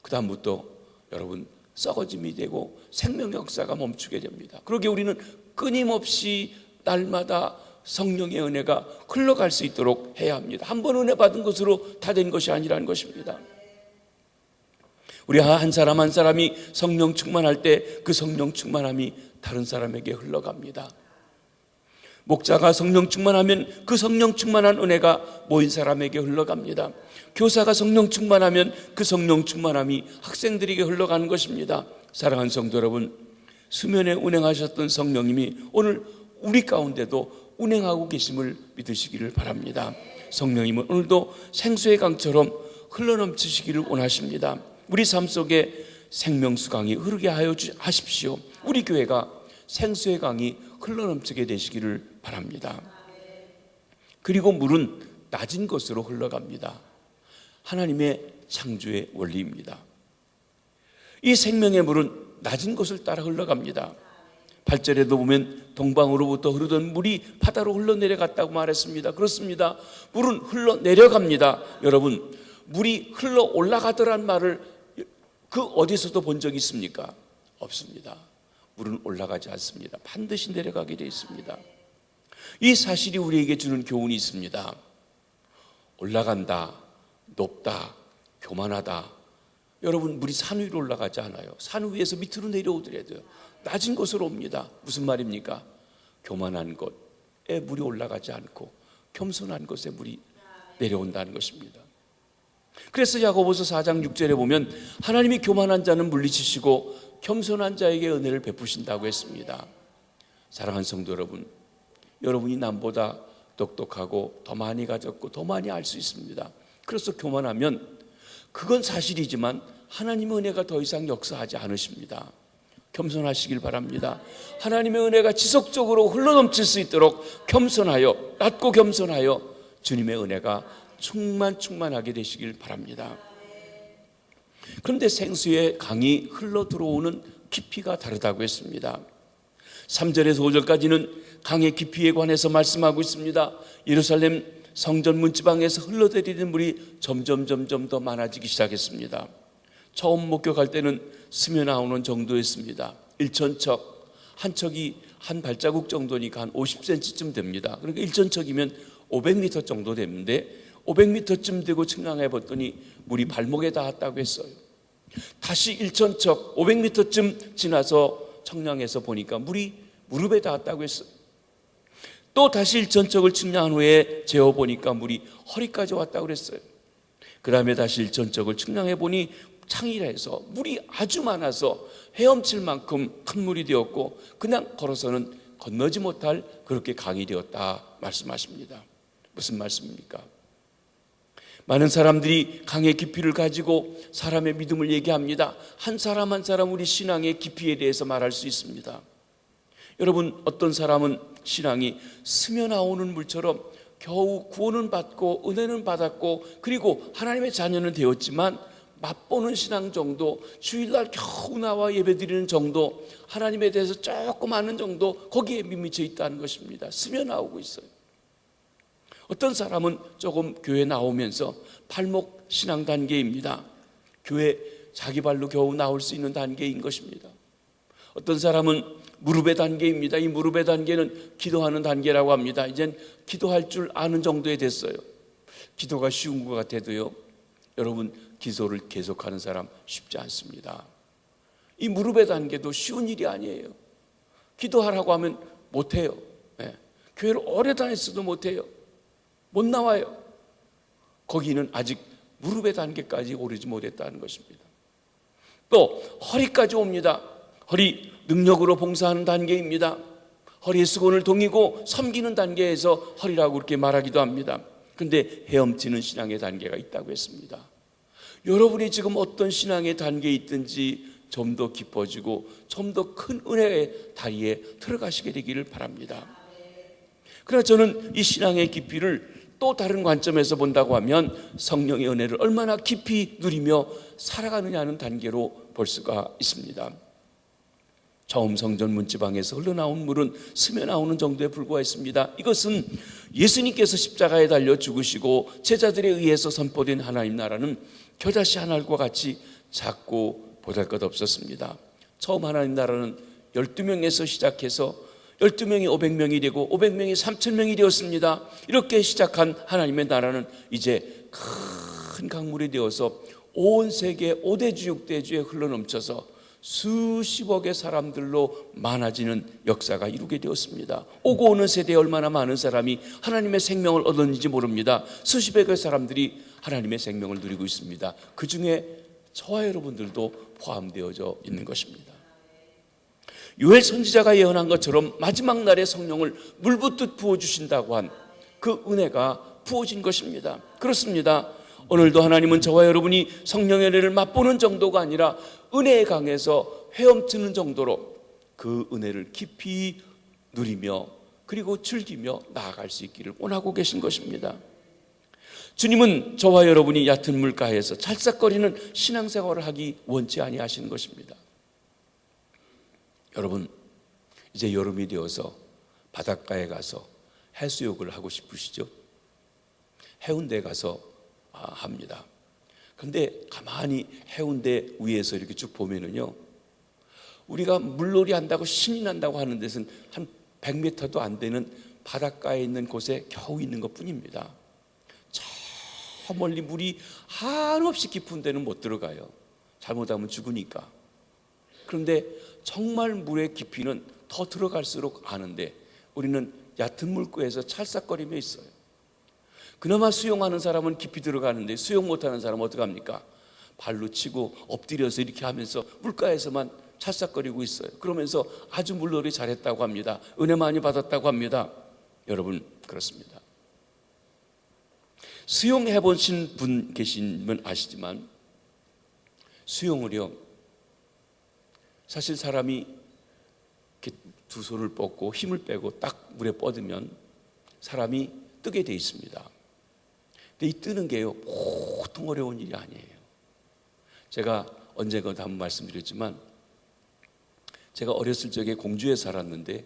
그 다음부터 여러분 썩어짐이 되고 생명의 역사가 멈추게 됩니다. 그러기에 우리는 끊임없이 날마다 성령의 은혜가 흘러갈 수 있도록 해야 합니다. 한 번 은혜 받은 것으로 다 된 것이 아니라는 것입니다. 우리 한 사람 한 사람이 성령 충만할 때 그 성령 충만함이 다른 사람에게 흘러갑니다. 목자가 성령 충만하면 그 성령 충만한 은혜가 모인 사람에게 흘러갑니다. 교사가 성령 충만하면 그 성령 충만함이 학생들에게 흘러가는 것입니다. 사랑하는 성도 여러분, 수면에 운행하셨던 성령님이 오늘 우리 가운데도 운행하고 계심을 믿으시기를 바랍니다. 성령님은 오늘도 생수의 강처럼 흘러넘치시기를 원하십니다. 우리 삶 속에 생명수 강이 흐르게 하여 하십시오. 우리 교회가 생수의 강이 흘러넘치게 되시기를 바랍니다. 그리고 물은 낮은 곳으로 흘러갑니다. 하나님의 창조의 원리입니다. 이 생명의 물은 낮은 곳을 따라 흘러갑니다. 8절에도 보면 동방으로부터 흐르던 물이 바다로 흘러내려갔다고 말했습니다. 그렇습니다. 물은 흘러내려갑니다. 여러분, 물이 흘러 올라가더란 말을 그 어디서도 본 적이 있습니까? 없습니다. 물은 올라가지 않습니다. 반드시 내려가게 되어 있습니다. 이 사실이 우리에게 주는 교훈이 있습니다. 올라간다, 높다, 교만하다. 여러분, 물이 산 위로 올라가지 않아요. 산 위에서 밑으로 내려오더라도요, 낮은 곳으로 옵니다. 무슨 말입니까? 교만한 곳에 물이 올라가지 않고 겸손한 곳에 물이 내려온다는 것입니다. 그래서 야고보서 4장 6절에 보면 하나님이 교만한 자는 물리치시고 겸손한 자에게 은혜를 베푸신다고 했습니다. 사랑하는 성도 여러분, 여러분이 남보다 똑똑하고 더 많이 가졌고 더 많이 알 수 있습니다. 그래서 교만하면 그건 사실이지만 하나님의 은혜가 더 이상 역사하지 않으십니다. 겸손하시길 바랍니다. 하나님의 은혜가 지속적으로 흘러넘칠 수 있도록 겸손하여, 낮고 겸손하여 주님의 은혜가 충만하게 되시길 바랍니다. 그런데 생수의 강이 흘러 들어오는 깊이가 다르다고 했습니다. 3절에서 5절까지는 강의 깊이에 관해서 말씀하고 있습니다. 예루살렘 성전 문지방에서 흘러내리는 물이 점점 더 많아지기 시작했습니다. 처음 목격할 때는 스며 나오는 정도였습니다. 1천척, 한 척이 한 발자국 정도니까 한 50cm쯤 됩니다. 그러니까 1천척이면 500m 정도 되는데 500m쯤 되고 측량해 봤더니 물이 발목에 닿았다고 했어요. 다시 1천척 500m쯤 지나서 측량해서 보니까 물이 무릎에 닿았다고 했어요. 또 다시 1천척을 측량한 후에 재어보니까 물이 허리까지 왔다고 그랬어요. 그 다음에 다시 1천척을 측량해 보니 창이라 해서 물이 아주 많아서 헤엄칠 만큼 큰 물이 되었고 그냥 걸어서는 건너지 못할 그렇게 강이 되었다 말씀하십니다. 무슨 말씀입니까? 많은 사람들이 강의 깊이를 가지고 사람의 믿음을 얘기합니다. 한 사람 한 사람 우리 신앙의 깊이에 대해서 말할 수 있습니다. 여러분, 어떤 사람은 신앙이 스며 나오는 물처럼 겨우 구원은 받고 은혜는 받았고 그리고 하나님의 자녀는 되었지만 맛보는 신앙 정도, 주일날 겨우 나와 예배드리는 정도, 하나님에 대해서 조금 아는 정도, 거기에 밋미쳐 있다는 것입니다. 스며 나오고 있어요. 어떤 사람은 조금 교회 나오면서 발목 신앙 단계입니다. 교회 자기 발로 겨우 나올 수 있는 단계인 것입니다. 어떤 사람은 무릎의 단계입니다. 이 무릎의 단계는 기도하는 단계라고 합니다. 이젠 기도할 줄 아는 정도에 됐어요. 기도가 쉬운 것 같아도요, 여러분, 기도를 계속하는 사람 쉽지 않습니다. 이 무릎의 단계도 쉬운 일이 아니에요. 기도하라고 하면 못해요. 교회를 오래 다녔어도 못해요. 못 나와요. 거기는 아직 무릎의 단계까지 오르지 못했다는 것입니다. 또 허리까지 옵니다. 허리 능력으로 봉사하는 단계입니다. 허리에 수건을 동이고 섬기는 단계에서 허리라고 그렇게 말하기도 합니다. 그런데 헤엄치는 신앙의 단계가 있다고 했습니다. 여러분이 지금 어떤 신앙의 단계에 있든지 좀 더 깊어지고 좀 더 큰 은혜의 다리에 들어가시게 되기를 바랍니다. 그러나 저는 이 신앙의 깊이를 또 다른 관점에서 본다고 하면 성령의 은혜를 얼마나 깊이 누리며 살아가느냐는 단계로 볼 수가 있습니다. 처음 성전 문지방에서 흘러나온 물은 스며 나오는 정도에 불과했습니다. 이것은 예수님께서 십자가에 달려 죽으시고 제자들에 의해서 선포된 하나님 나라는 겨자씨 한 알과 같이 작고 보잘것없었습니다. 처음 하나님 나라는 12명에서 시작해서 12명이 500명이 되고 500명이 3000명이 되었습니다. 이렇게 시작한 하나님의 나라는 이제 큰 강물이 되어서 온 세계 5대주 6대주에 흘러넘쳐서 수십억의 사람들로 많아지는 역사가 이루게 되었습니다. 오고 오는 세대에 얼마나 많은 사람이 하나님의 생명을 얻었는지 모릅니다. 수십억의 사람들이 하나님의 생명을 누리고 있습니다. 그 중에 저와 여러분들도 포함되어져 있는 것입니다. 요엘 선지자가 예언한 것처럼 마지막 날에 성령을 물붓듯 부어주신다고 한 그 은혜가 부어진 것입니다. 그렇습니다. 오늘도 하나님은 저와 여러분이 성령의 은혜를 맛보는 정도가 아니라 은혜의 강에서 헤엄치는 정도로 그 은혜를 깊이 누리며 그리고 즐기며 나아갈 수 있기를 원하고 계신 것입니다. 주님은 저와 여러분이 얕은 물가에서 찰싹거리는 신앙생활을 하기 원치 아니하시는 것입니다. 여러분, 이제 여름이 되어서 바닷가에 가서 해수욕을 하고 싶으시죠? 해운대에 가서 합니다. 그런데 가만히 해운대 위에서 이렇게 쭉 보면은요, 우리가 물놀이 한다고 신이 난다고 하는 데서는 한 100m도 안 되는 바닷가에 있는 곳에 겨우 있는 것 뿐입니다. 저 멀리 물이 한없이 깊은 데는 못 들어가요. 잘못하면 죽으니까. 그런데 정말 물의 깊이는 더 들어갈수록 아는데 우리는 얕은 물가에서 찰싹거리며 있어요. 그나마 수영하는 사람은 깊이 들어가는데 수영 못하는 사람은 어떡합니까? 발로 치고 엎드려서 이렇게 하면서 물가에서만 찰싹거리고 있어요. 그러면서 아주 물놀이 잘했다고 합니다. 은혜 많이 받았다고 합니다. 여러분, 그렇습니다. 수영해 보신 분 계시면 아시지만 수영을요, 사실 사람이 이렇게 두 손을 뻗고 힘을 빼고 딱 물에 뻗으면 사람이 뜨게 돼 있습니다. 근데 이 뜨는 게요, 보통 어려운 일이 아니에요. 제가 언젠가도 한번 말씀드렸지만 제가 어렸을 적에 공주에 살았는데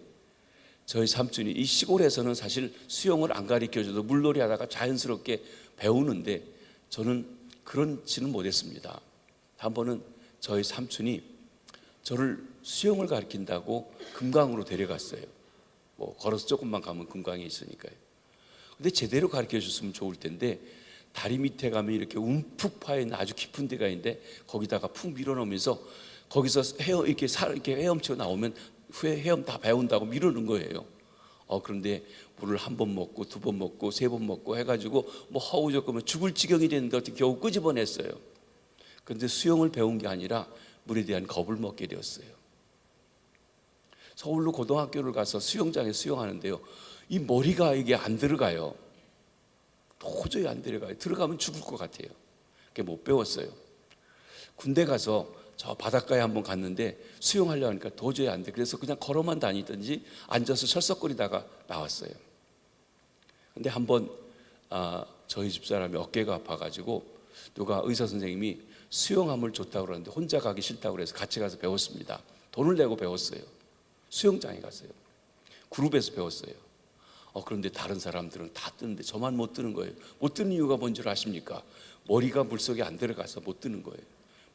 저희 삼촌이 이 시골에서는 사실 수영을 안 가르쳐줘도 물놀이 하다가 자연스럽게 배우는데 저는 그렇지는 못했습니다. 한 번은 저희 삼촌이 저를 수영을 가르친다고 금강으로 데려갔어요. 뭐 걸어서 조금만 가면 금강이 있으니까요. 근데 제대로 가르쳐 줬으면 좋을 텐데 다리 밑에 가면 이렇게 움푹 파인 아주 깊은 데가 있는데 거기다가 푹 밀어넣으면서 거기서 이렇게 헤엄쳐 나오면 후에 헤엄 다 배운다고 밀어넣은 거예요. 그런데 물을 한 번 먹고 두 번 먹고 세 번 먹고 해가지고 뭐 허우적거면 죽을 지경이 됐는데 어떻게 겨우 끄집어냈어요. 그런데 수영을 배운 게 아니라 물에 대한 겁을 먹게 되었어요. 서울로 고등학교를 가서 수영장에 수영하는데요, 이 머리가 이게 안 들어가요. 도저히 안 들어가요. 들어가면 죽을 것 같아요. 그게 못 배웠어요. 군대 가서 저 바닷가에 한번 갔는데 수영하려고 하니까 도저히 안 돼. 그래서 그냥 걸어만 다니든지 앉아서 철썩거리다가 나왔어요. 근데 한번 저희 집사람이 어깨가 아파가지고 누가 의사 선생님이 수영함을 좋다고 그러는데 혼자 가기 싫다고 그래서 같이 가서 배웠습니다. 돈을 내고 배웠어요. 수영장에 갔어요. 그룹에서 배웠어요. 그런데 다른 사람들은 다 뜨는데 저만 못 뜨는 거예요. 못 뜨는 이유가 뭔 줄 아십니까? 머리가 물속에 안 들어가서 못 뜨는 거예요.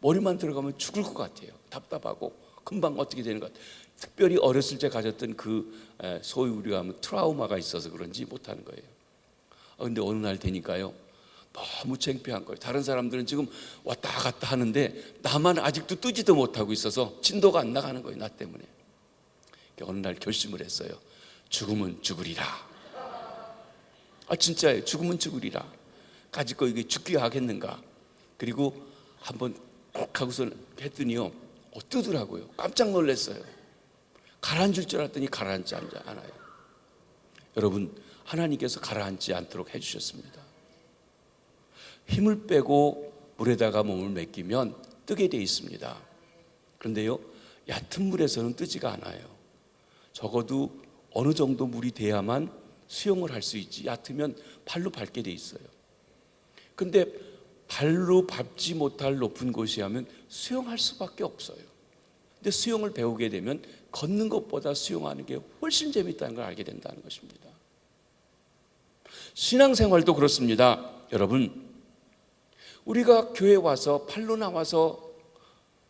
머리만 들어가면 죽을 것 같아요. 답답하고 금방 어떻게 되는 것 같아요. 특별히 어렸을 때 가졌던 그 소위 우리가 하면 트라우마가 있어서 그런지 못하는 거예요. 근데 어느 날 되니까요, 너무 창피한 거예요. 다른 사람들은 지금 왔다 갔다 하는데 나만 아직도 뜨지도 못하고 있어서 진도가 안 나가는 거예요. 나 때문에. 어느 날 결심을 했어요. 죽으면 죽으리라. 진짜예요. 죽으면 죽으리라. 가지고 이게 죽기 하겠는가. 그리고 한번 꼭 하고서 했더니요, 뜨더라고요. 깜짝 놀랐어요. 가라앉을 줄 알았더니 가라앉지 않아요. 여러분, 하나님께서 가라앉지 않도록 해주셨습니다. 힘을 빼고 물에다가 몸을 맡기면 뜨게 돼 있습니다. 그런데요, 얕은 물에서는 뜨지가 않아요. 적어도 어느 정도 물이 돼야만 수영을 할 수 있지, 얕으면 발로 밟게 돼 있어요. 근데 발로 밟지 못할 높은 곳이 하면 수영할 수밖에 없어요. 근데 수영을 배우게 되면 걷는 것보다 수영하는 게 훨씬 재밌다는 걸 알게 된다는 것입니다. 신앙생활도 그렇습니다. 여러분, 우리가 교회 와서 팔로 나와서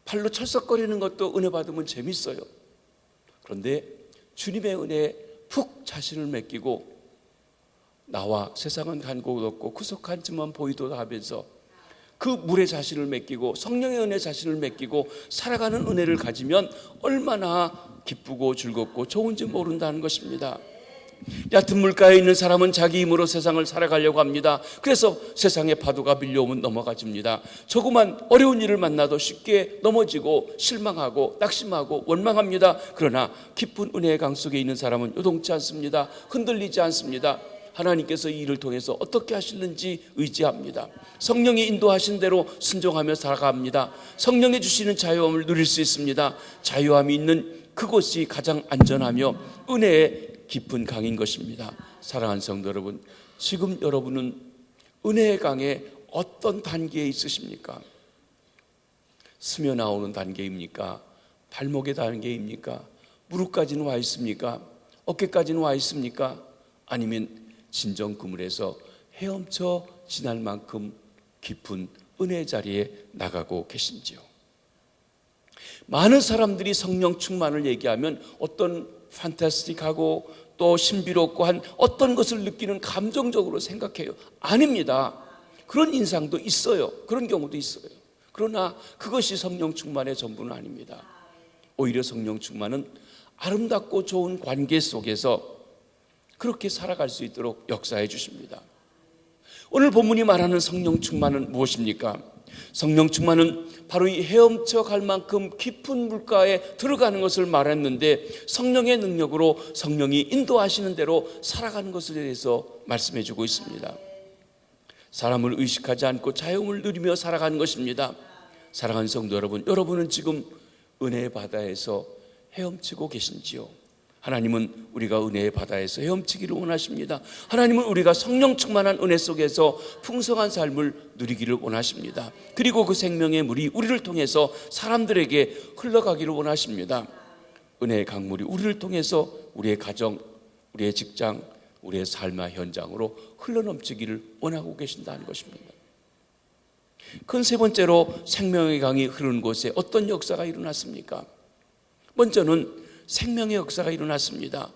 팔로 철썩거리는 것도 은혜 받으면 재밌어요. 그런데 주님의 은혜에 푹 자신을 맡기고 나와 세상은 간 곳 없고 구속한 즈만 보이도다 하면서 그 물의 자신을 맡기고 성령의 은혜 자신을 맡기고 살아가는 은혜를 가지면 얼마나 기쁘고 즐겁고 좋은지 모른다는 것입니다. 얕은 물가에 있는 사람은 자기 힘으로 세상을 살아가려고 합니다. 그래서 세상의 파도가 밀려오면 넘어가집니다. 조그만 어려운 일을 만나도 쉽게 넘어지고 실망하고 낙심하고 원망합니다. 그러나 깊은 은혜의 강 속에 있는 사람은 요동치 않습니다. 흔들리지 않습니다. 하나님께서 이 일을 통해서 어떻게 하시는지 의지합니다. 성령이 인도하신 대로 순종하며 살아갑니다. 성령이 주시는 자유함을 누릴 수 있습니다. 자유함이 있는 그곳이 가장 안전하며 은혜의 깊은 강인 것입니다. 사랑하는 성도 여러분, 지금 여러분은 은혜의 강에 어떤 단계에 있으십니까? 스며 나오는 단계입니까? 발목의 단계입니까? 무릎까지는 와 있습니까? 어깨까지는 와 있습니까? 아니면 진정 그물에서 헤엄쳐 지날 만큼 깊은 은혜의 자리에 나가고 계신지요? 많은 사람들이 성령 충만을 얘기하면 어떤 판타스틱하고 또 신비롭고 한 어떤 것을 느끼는 감정적으로 생각해요. 아닙니다. 그런 인상도 있어요. 그런 경우도 있어요. 그러나 그것이 성령 충만의 전부는 아닙니다. 오히려 성령 충만은 아름답고 좋은 관계 속에서 그렇게 살아갈 수 있도록 역사해 주십니다. 오늘 본문이 말하는 성령 충만은 무엇입니까? 성령 충만은 바로 이 헤엄쳐 갈 만큼 깊은 물가에 들어가는 것을 말했는데, 성령의 능력으로 성령이 인도하시는 대로 살아가는 것에 대해서 말씀해 주고 있습니다. 사람을 의식하지 않고 자유함을 누리며 살아가는 것입니다. 사랑하는 성도 여러분, 여러분은 지금 은혜의 바다에서 헤엄치고 계신지요? 하나님은 우리가 은혜의 바다에서 헤엄치기를 원하십니다. 하나님은 우리가 성령 충만한 은혜 속에서 풍성한 삶을 누리기를 원하십니다. 그리고 그 생명의 물이 우리를 통해서 사람들에게 흘러가기를 원하십니다. 은혜의 강물이 우리를 통해서 우리의 가정, 우리의 직장, 우리의 삶의 현장으로 흘러넘치기를 원하고 계신다는 것입니다. 큰 세 번째로 생명의 강이 흐르는 곳에 어떤 역사가 일어났습니까? 먼저는 생명의 역사가 일어났습니다.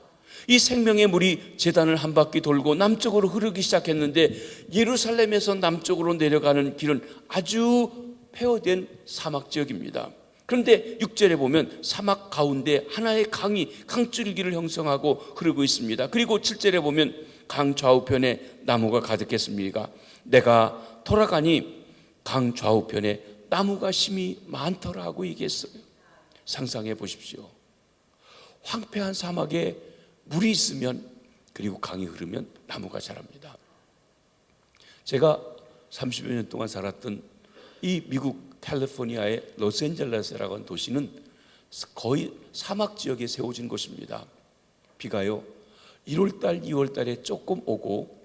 이 생명의 물이 제단을 한 바퀴 돌고 남쪽으로 흐르기 시작했는데, 예루살렘에서 남쪽으로 내려가는 길은 아주 폐허된 사막 지역입니다. 그런데 6절에 보면 사막 가운데 하나의 강줄기를 형성하고 흐르고 있습니다. 그리고 7절에 보면 강 좌우편에 나무가 가득했습니다. 내가 돌아가니 강 좌우편에 나무가 심이 많더라 하고 얘기했어요. 상상해 보십시오. 황폐한 사막에 물이 있으면, 그리고 강이 흐르면 나무가 자랍니다. 제가 30여 년 동안 살았던 이 미국 캘리포니아의 로스앤젤레스라고 하는 도시는 거의 사막 지역에 세워진 곳입니다. 비가요 1월달, 2월달에 조금 오고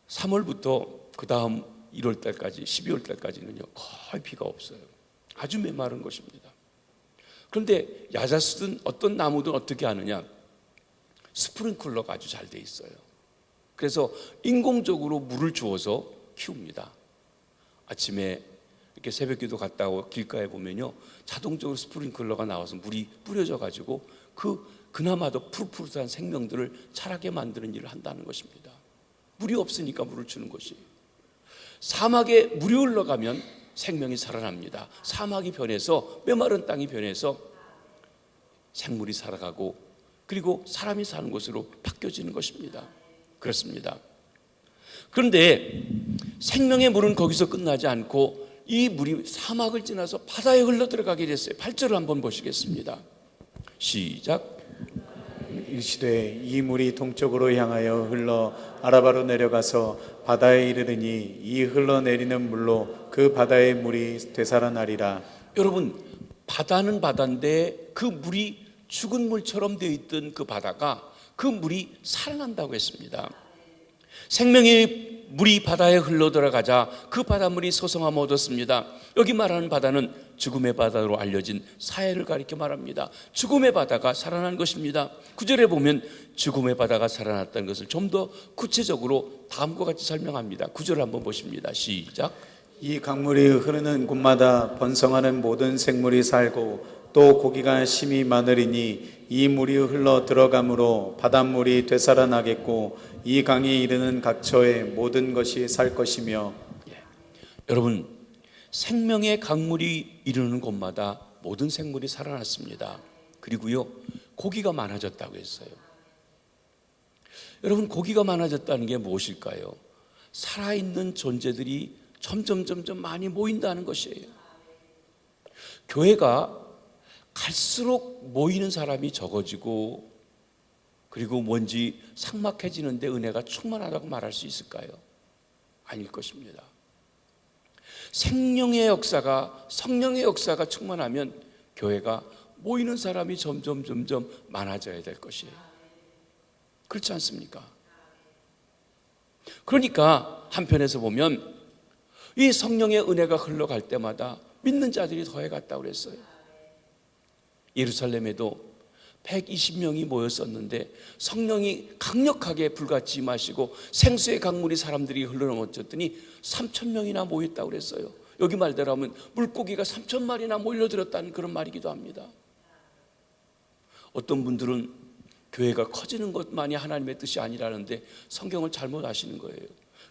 3월부터 그 다음 1월달까지 12월달까지는요 거의 비가 없어요. 아주 메마른 것입니다. 그런데 야자수든 어떤 나무든 어떻게 하느냐, 스프링클러가 아주 잘 돼 있어요. 그래서 인공적으로 물을 주어서 키웁니다. 아침에 이렇게 새벽기도 갔다 오고 길가에 보면요 자동적으로 스프링클러가 나와서 물이 뿌려져 가지고 그나마도 푸릇푸릇한 생명들을 자라게 만드는 일을 한다는 것입니다. 물이 없으니까 물을 주는 것이. 사막에 물이 흘러가면 생명이 살아납니다. 사막이 변해서, 메마른 땅이 변해서 생물이 살아가고, 그리고 사람이 사는 곳으로 바뀌어지는 것입니다. 그렇습니다. 그런데 생명의 물은 거기서 끝나지 않고 이 물이 사막을 지나서 바다에 흘러 들어가게 됐어요. 8절을 한번 보시겠습니다. 시작. 일시되 이 물이 동쪽으로 향하여 흘러 아라바로 내려가서 바다에 이르르니 이 흘러내리는 물로 그 바다의 물이 되살아나리라. 여러분, 바다는 바다인데 그 물이 죽은 물처럼 되어 있던 그 바다가, 그 물이 살아난다고 했습니다. 생명의 물이 바다에 흘러 들어가자 그 바닷물이 소성함을 얻었습니다. 여기 말하는 바다는 죽음의 바다로 알려진 사해를 가리켜 말합니다. 죽음의 바다가 살아난 것입니다. 9절에 보면 죽음의 바다가 살아났다는 것을 좀 더 구체적으로 다음과 같이 설명합니다. 9절을 한번 보십니다. 시작. 이 강물이 흐르는 곳마다 번성하는 모든 생물이 살고 또 고기가 심이 많으리니 이 물이 흘러 들어가므로 바닷물이 되살아나겠고 이 강이 이르는 각처에 모든 것이 살 것이며. 여러분, 생명의 강물이 이르는 곳마다 모든 생물이 살아났습니다. 그리고요, 고기가 많아졌다고 했어요. 여러분, 고기가 많아졌다는 게 무엇일까요? 살아있는 존재들이 점점 많이 모인다는 것이에요. 교회가 갈수록 모이는 사람이 적어지고, 그리고 뭔지 삭막해지는데 은혜가 충만하다고 말할 수 있을까요? 아닐 것입니다. 생명의 역사가, 성령의 역사가 충만하면 교회가 모이는 사람이 점점 많아져야 될 것이에요. 그렇지 않습니까? 그러니까 한편에서 보면 이 성령의 은혜가 흘러갈 때마다 믿는 자들이 더해갔다고 그랬어요. 예루살렘에도 120명이 모였었는데 성령이 강력하게 불같이 임하시고 생수의 강물이 사람들이 흘러넘쳤더니 3,000명이나 모였다고 그랬어요. 여기 말대로 하면 물고기가 3,000마리나 몰려들었다는 그런 말이기도 합니다. 어떤 분들은 교회가 커지는 것만이 하나님의 뜻이 아니라는데 성경을 잘못 아시는 거예요.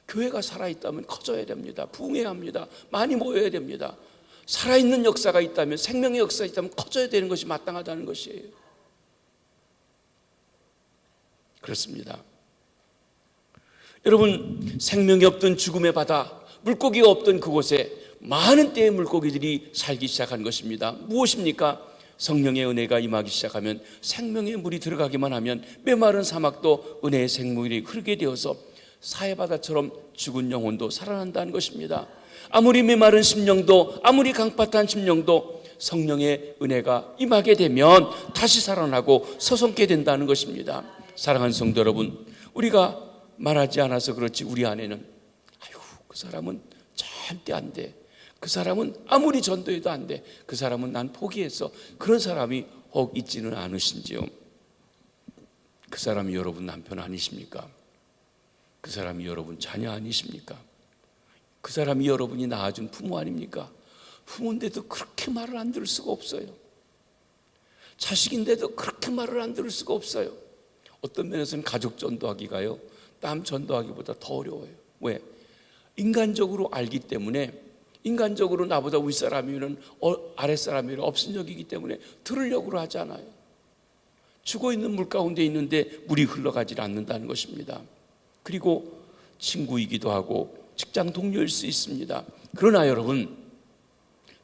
교회가 살아있다면 커져야 됩니다. 부흥해야 합니다. 많이 모여야 됩니다. 살아있는 역사가 있다면, 생명의 역사가 있다면 커져야 되는 것이 마땅하다는 것이에요. 그렇습니다. 여러분, 생명이 없던 죽음의 바다, 물고기가 없던 그곳에 많은 떼의 물고기들이 살기 시작한 것입니다. 무엇입니까? 성령의 은혜가 임하기 시작하면, 생명의 물이 들어가기만 하면 메마른 사막도 은혜의 생물이 흐르게 되어서 사해바다처럼 죽은 영혼도 살아난다는 것입니다. 아무리 메마른 심령도, 아무리 강팍한 심령도 성령의 은혜가 임하게 되면 다시 살아나고 서성게 된다는 것입니다. 사랑하는 성도 여러분, 우리가 말하지 않아서 그렇지 우리 안에는 아유, 그 사람은 절대 안 돼, 그 사람은 아무리 전도해도 안 돼, 그 사람은 난 포기했어, 그런 사람이 혹 있지는 않으신지요? 그 사람이 여러분 남편 아니십니까? 그 사람이 여러분 자녀 아니십니까? 그 사람이 여러분이 낳아준 부모 아닙니까? 부모인데도 그렇게 말을 안 들을 수가 없어요. 자식인데도 그렇게 말을 안 들을 수가 없어요. 어떤 면에서는 가족 전도하기가요, 남 전도하기보다 더 어려워요. 왜? 인간적으로 알기 때문에, 인간적으로 나보다 윗사람이면 아랫사람이면 업신여기기 때문에 들으려고 하지 않아요. 죽어있는 물 가운데 있는데 물이 흘러가지 않는다는 것입니다. 그리고 친구이기도 하고 직장 동료일 수 있습니다. 그러나 여러분,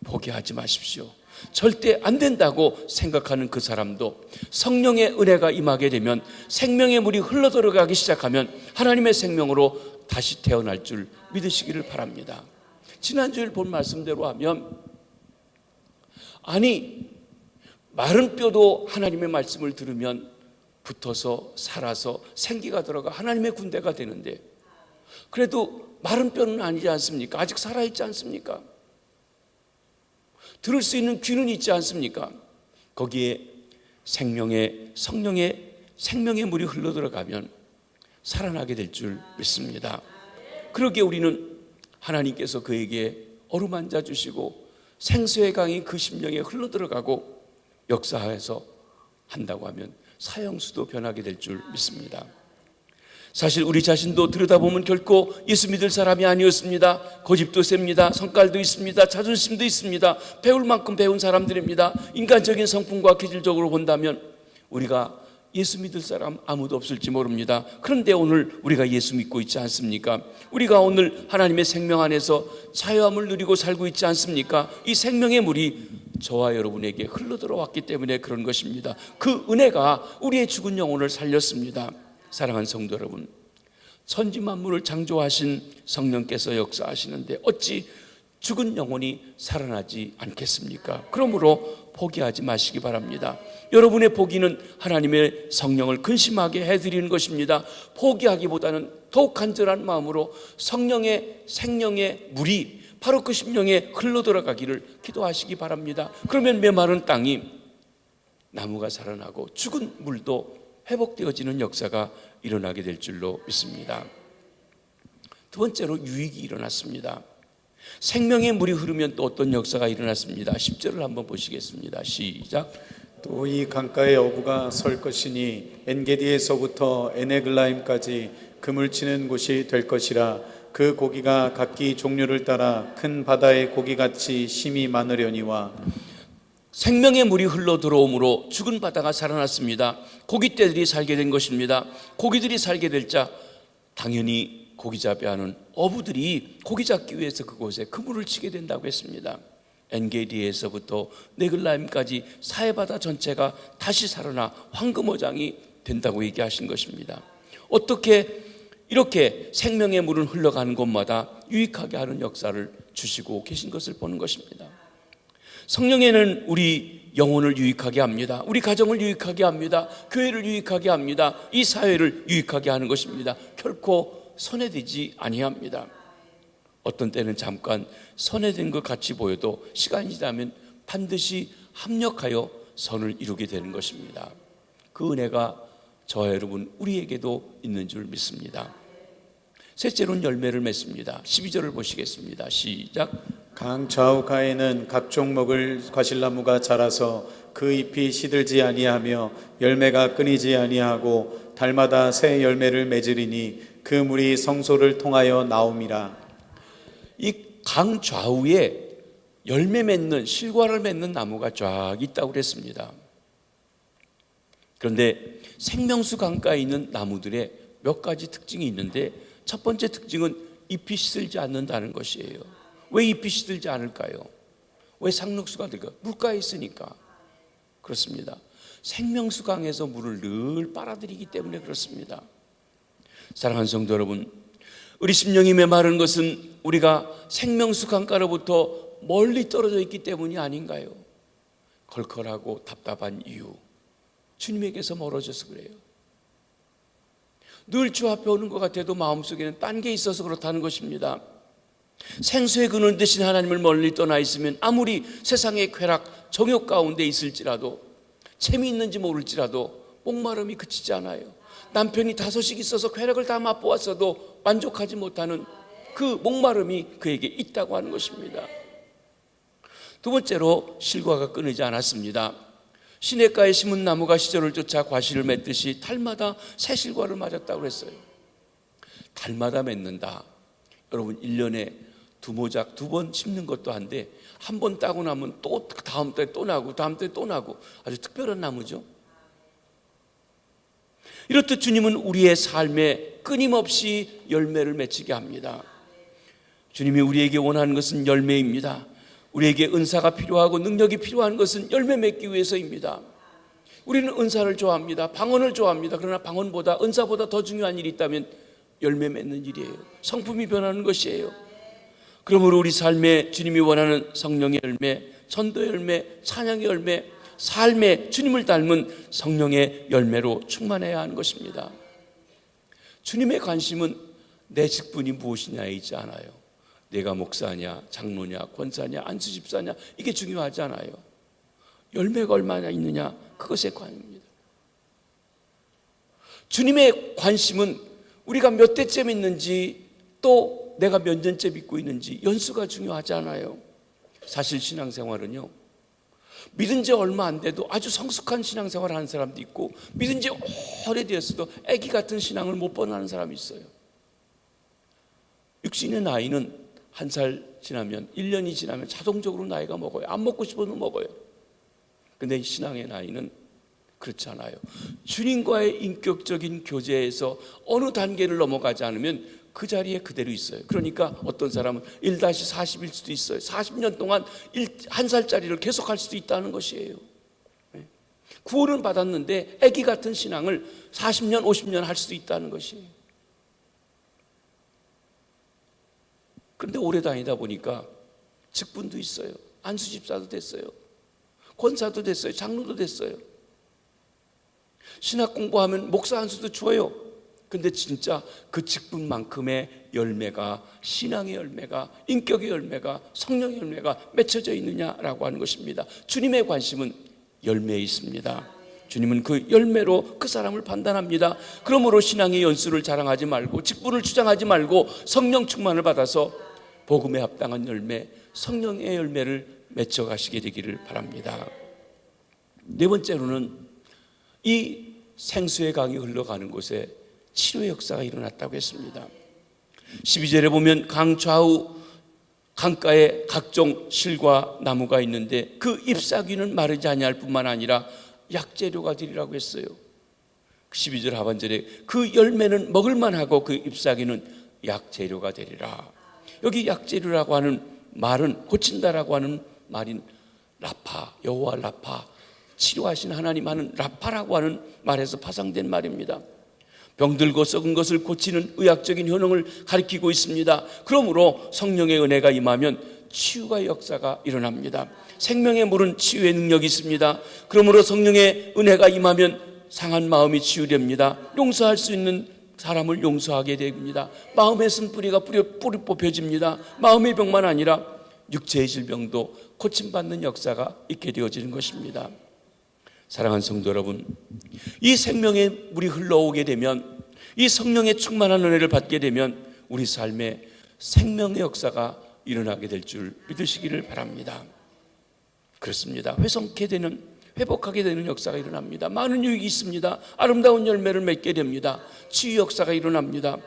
포기하지 마십시오. 절대 안 된다고 생각하는 그 사람도 성령의 은혜가 임하게 되면, 생명의 물이 흘러들어가기 시작하면 하나님의 생명으로 다시 태어날 줄 믿으시기를 바랍니다. 지난주에 본 말씀대로 하면, 아니 마른 뼈도 하나님의 말씀을 들으면 붙어서 살아서 생기가 들어가 하나님의 군대가 되는데, 그래도 마른 뼈는 아니지 않습니까? 아직 살아있지 않습니까? 들을 수 있는 귀는 있지 않습니까? 거기에 성령의 생명의 물이 흘러들어가면 살아나게 될 줄 믿습니다. 그러기에 우리는 하나님께서 그에게 어루만져 주시고 생수의 강이 그 심령에 흘러들어가고 역사해서 한다고 하면 사형수도 변하게 될 줄 믿습니다. 사실 우리 자신도 들여다보면 결코 예수 믿을 사람이 아니었습니다. 고집도 셉니다. 성깔도 있습니다. 자존심도 있습니다. 배울 만큼 배운 사람들입니다. 인간적인 성품과 기질적으로 본다면 우리가 예수 믿을 사람 아무도 없을지 모릅니다. 그런데 오늘 우리가 예수 믿고 있지 않습니까? 우리가 오늘 하나님의 생명 안에서 자유함을 누리고 살고 있지 않습니까? 이 생명의 물이 저와 여러분에게 흘러들어왔기 때문에 그런 것입니다. 그 은혜가 우리의 죽은 영혼을 살렸습니다. 사랑하는 성도 여러분, 천지 만물을 창조하신 성령께서 역사하시는데 어찌 죽은 영혼이 살아나지 않겠습니까? 그러므로 포기하지 마시기 바랍니다. 여러분의 포기는 하나님의 성령을 근심하게 해드리는 것입니다. 포기하기보다는 더욱 간절한 마음으로 성령의 생명의 물이 바로 그 심령에 흘러들어가기를 기도하시기 바랍니다. 그러면 메마른 땅이 나무가 살아나고 죽은 물도 회복되어지는 역사가 일어나게 될 줄로 믿습니다. 두 번째로 유익이 일어났습니다. 생명의 물이 흐르면 또 어떤 역사가 일어났습니다. 10절을 한번 보시겠습니다. 시작. 또 이 강가에 어부가 설 것이니 엔게디에서부터 에네글라임까지 그물 치는 곳이 될 것이라. 그 고기가 각기 종류를 따라 큰 바다의 고기같이 심이 많으려니와 생명의 물이 흘러 들어오므로 죽은 바다가 살아났습니다. 고깃떼들이 살게 된 것입니다. 고기들이 살게 될 자 당연히 고기 잡이하는 어부들이 고기 잡기 위해서 그곳에 그물을 치게 된다고 했습니다. 엔게디에서부터 네글라임까지 사해바다 전체가 다시 살아나 황금어장이 된다고 얘기하신 것입니다. 어떻게 이렇게 생명의 물은 흘러가는 곳마다 유익하게 하는 역사를 주시고 계신 것을 보는 것입니다. 성령에는 우리 영혼을 유익하게 합니다. 우리 가정을 유익하게 합니다. 교회를 유익하게 합니다. 이 사회를 유익하게 하는 것입니다. 결코 손해되지 아니합니다. 어떤 때는 잠깐 손해된 것 같이 보여도 시간이 지나면 반드시 합력하여 선을 이루게 되는 것입니다. 그 은혜가 저와 여러분 우리에게도 있는 줄 믿습니다. 셋째로는 열매를 맺습니다. 12절을 보시겠습니다. 시작. 강 좌우가에는 각종 먹을 과실나무가 자라서 그 잎이 시들지 아니하며 열매가 끊이지 아니하고 달마다 새 열매를 맺으리니 그 물이 성소를 통하여 나옴이라. 이 강 좌우에 열매 맺는 실과를 맺는 나무가 쫙 있다고 그랬습니다. 그런데 생명수 강가에 있는 나무들의 몇 가지 특징이 있는데 첫 번째 특징은 잎이 시들지 않는다는 것이에요. 왜 잎이 시들지 않을까요? 왜 상록수가 될까요? 물가에 있으니까 그렇습니다. 생명수 강에서 물을 늘 빨아들이기 때문에 그렇습니다. 사랑하는 성도 여러분, 우리 심령이 메마른 것은 우리가 생명수 강가로부터 멀리 떨어져 있기 때문이 아닌가요? 걸걸하고 답답한 이유, 주님에게서 멀어져서 그래요. 늘 주 앞에 오는 것 같아도 마음속에는 딴 게 있어서 그렇다는 것입니다. 생수의 근원 되신 하나님을 멀리 떠나 있으면 아무리 세상의 쾌락, 정욕 가운데 있을지라도 재미있는지 모를지라도 목마름이 그치지 않아요. 남편이 5씩 있어서 쾌락을 다 맛보았어도 만족하지 못하는 그 목마름이 그에게 있다고 하는 것입니다. 두 번째로 실과가 끊이지 않았습니다. 시냇가에 심은 나무가 시절을 쫓아 과실을 맺듯이 달마다 새 실과를 맞았다고 했어요. 달마다 맺는다. 여러분 1년에 두 모작 2번 심는 것도 한데 한 번 따고 나면 또 다음 달에 또 나고 다음 달에 또 나고 아주 특별한 나무죠. 이렇듯 주님은 우리의 삶에 끊임없이 열매를 맺히게 합니다. 주님이 우리에게 원하는 것은 열매입니다. 우리에게 은사가 필요하고 능력이 필요한 것은 열매 맺기 위해서입니다. 우리는 은사를 좋아합니다. 방언을 좋아합니다. 그러나 방언보다 은사보다 더 중요한 일이 있다면 열매 맺는 일이에요. 성품이 변하는 것이에요. 그러므로 우리 삶에 주님이 원하는 성령의 열매, 전도의 열매, 찬양의 열매, 삶에 주님을 닮은 성령의 열매로 충만해야 하는 것입니다. 주님의 관심은 내 직분이 무엇이냐에 있지 않아요. 내가 목사냐, 장로냐, 권사냐, 안수집사냐 이게 중요하지 않아요. 열매가 얼마나 있느냐 그것에 관입니다. 주님의 관심은 우리가 몇 대째 믿는지 또 내가 몇 년째 믿고 있는지 연수가 중요하지 않아요. 사실 신앙생활은요, 믿은 지 얼마 안 돼도 아주 성숙한 신앙생활을 하는 사람도 있고 믿은 지 오래되었어도 아기 같은 신앙을 못 번하는 사람이 있어요. 육신의 나이는 1살 지나면 1년이 지나면 자동적으로 나이가 먹어요. 안 먹고 싶어도 먹어요. 근데 신앙의 나이는 그렇지 않아요. 주님과의 인격적인 교제에서 어느 단계를 넘어가지 않으면 그 자리에 그대로 있어요. 그러니까 어떤 사람은 1-40일 수도 있어요. 40년 동안 1살짜리를 계속할 수도 있다는 것이에요. 구원을 받았는데 아기 같은 신앙을 40년, 50년 할 수도 있다는 것이에요. 그런데 오래 다니다 보니까 직분도 있어요. 안수집사도 됐어요. 권사도 됐어요. 장로도 됐어요. 신학 공부하면 목사 안수도 줘요. 근데 진짜 그 직분만큼의 열매가, 신앙의 열매가, 인격의 열매가, 성령의 열매가 맺혀져 있느냐라고 하는 것입니다. 주님의 관심은 열매에 있습니다. 주님은 그 열매로 그 사람을 판단합니다. 그러므로 신앙의 연수를 자랑하지 말고 직분을 주장하지 말고 성령 충만을 받아서 복음에 합당한 열매, 성령의 열매를 맺혀가시게 되기를 바랍니다. 네 번째로는 이 생수의 강이 흘러가는 곳에 치료의 역사가 일어났다고 했습니다. 12절에 보면 강 좌우 강가에 각종 실과 나무가 있는데 그 잎사귀는 마르지 아니할 뿐만 아니라 약재료가 되리라고 했어요. 12절 하반절에 그 열매는 먹을만하고 그 잎사귀는 약재료가 되리라. 여기 약재료라고 하는 말은 고친다라고 하는 말인 라파, 여호와 라파, 치료하신 하나님 하는 라파라고 하는 말에서 파생된 말입니다. 병들고 썩은 것을 고치는 의학적인 효능을 가리키고 있습니다. 그러므로 성령의 은혜가 임하면 치유의 역사가 일어납니다. 생명의 물은 치유의 능력이 있습니다. 그러므로 성령의 은혜가 임하면 상한 마음이 치유됩니다. 용서할 수 있는 사람을 용서하게 됩니다. 마음의 쓴뿌리가 뿌리 뽑혀집니다. 마음의 병만 아니라 육체의 질병도 고침받는 역사가 있게 되어지는 것입니다. 사랑하는 성도 여러분, 이 생명의 물이 흘러오게 되면, 이 성령의 충만한 은혜를 받게 되면 우리 삶에 생명의 역사가 일어나게 될 줄 믿으시기를 바랍니다. 그렇습니다. 회복하게 되는 역사가 일어납니다. 많은 유익이 있습니다. 아름다운 열매를 맺게 됩니다. 치유 역사가 일어납니다.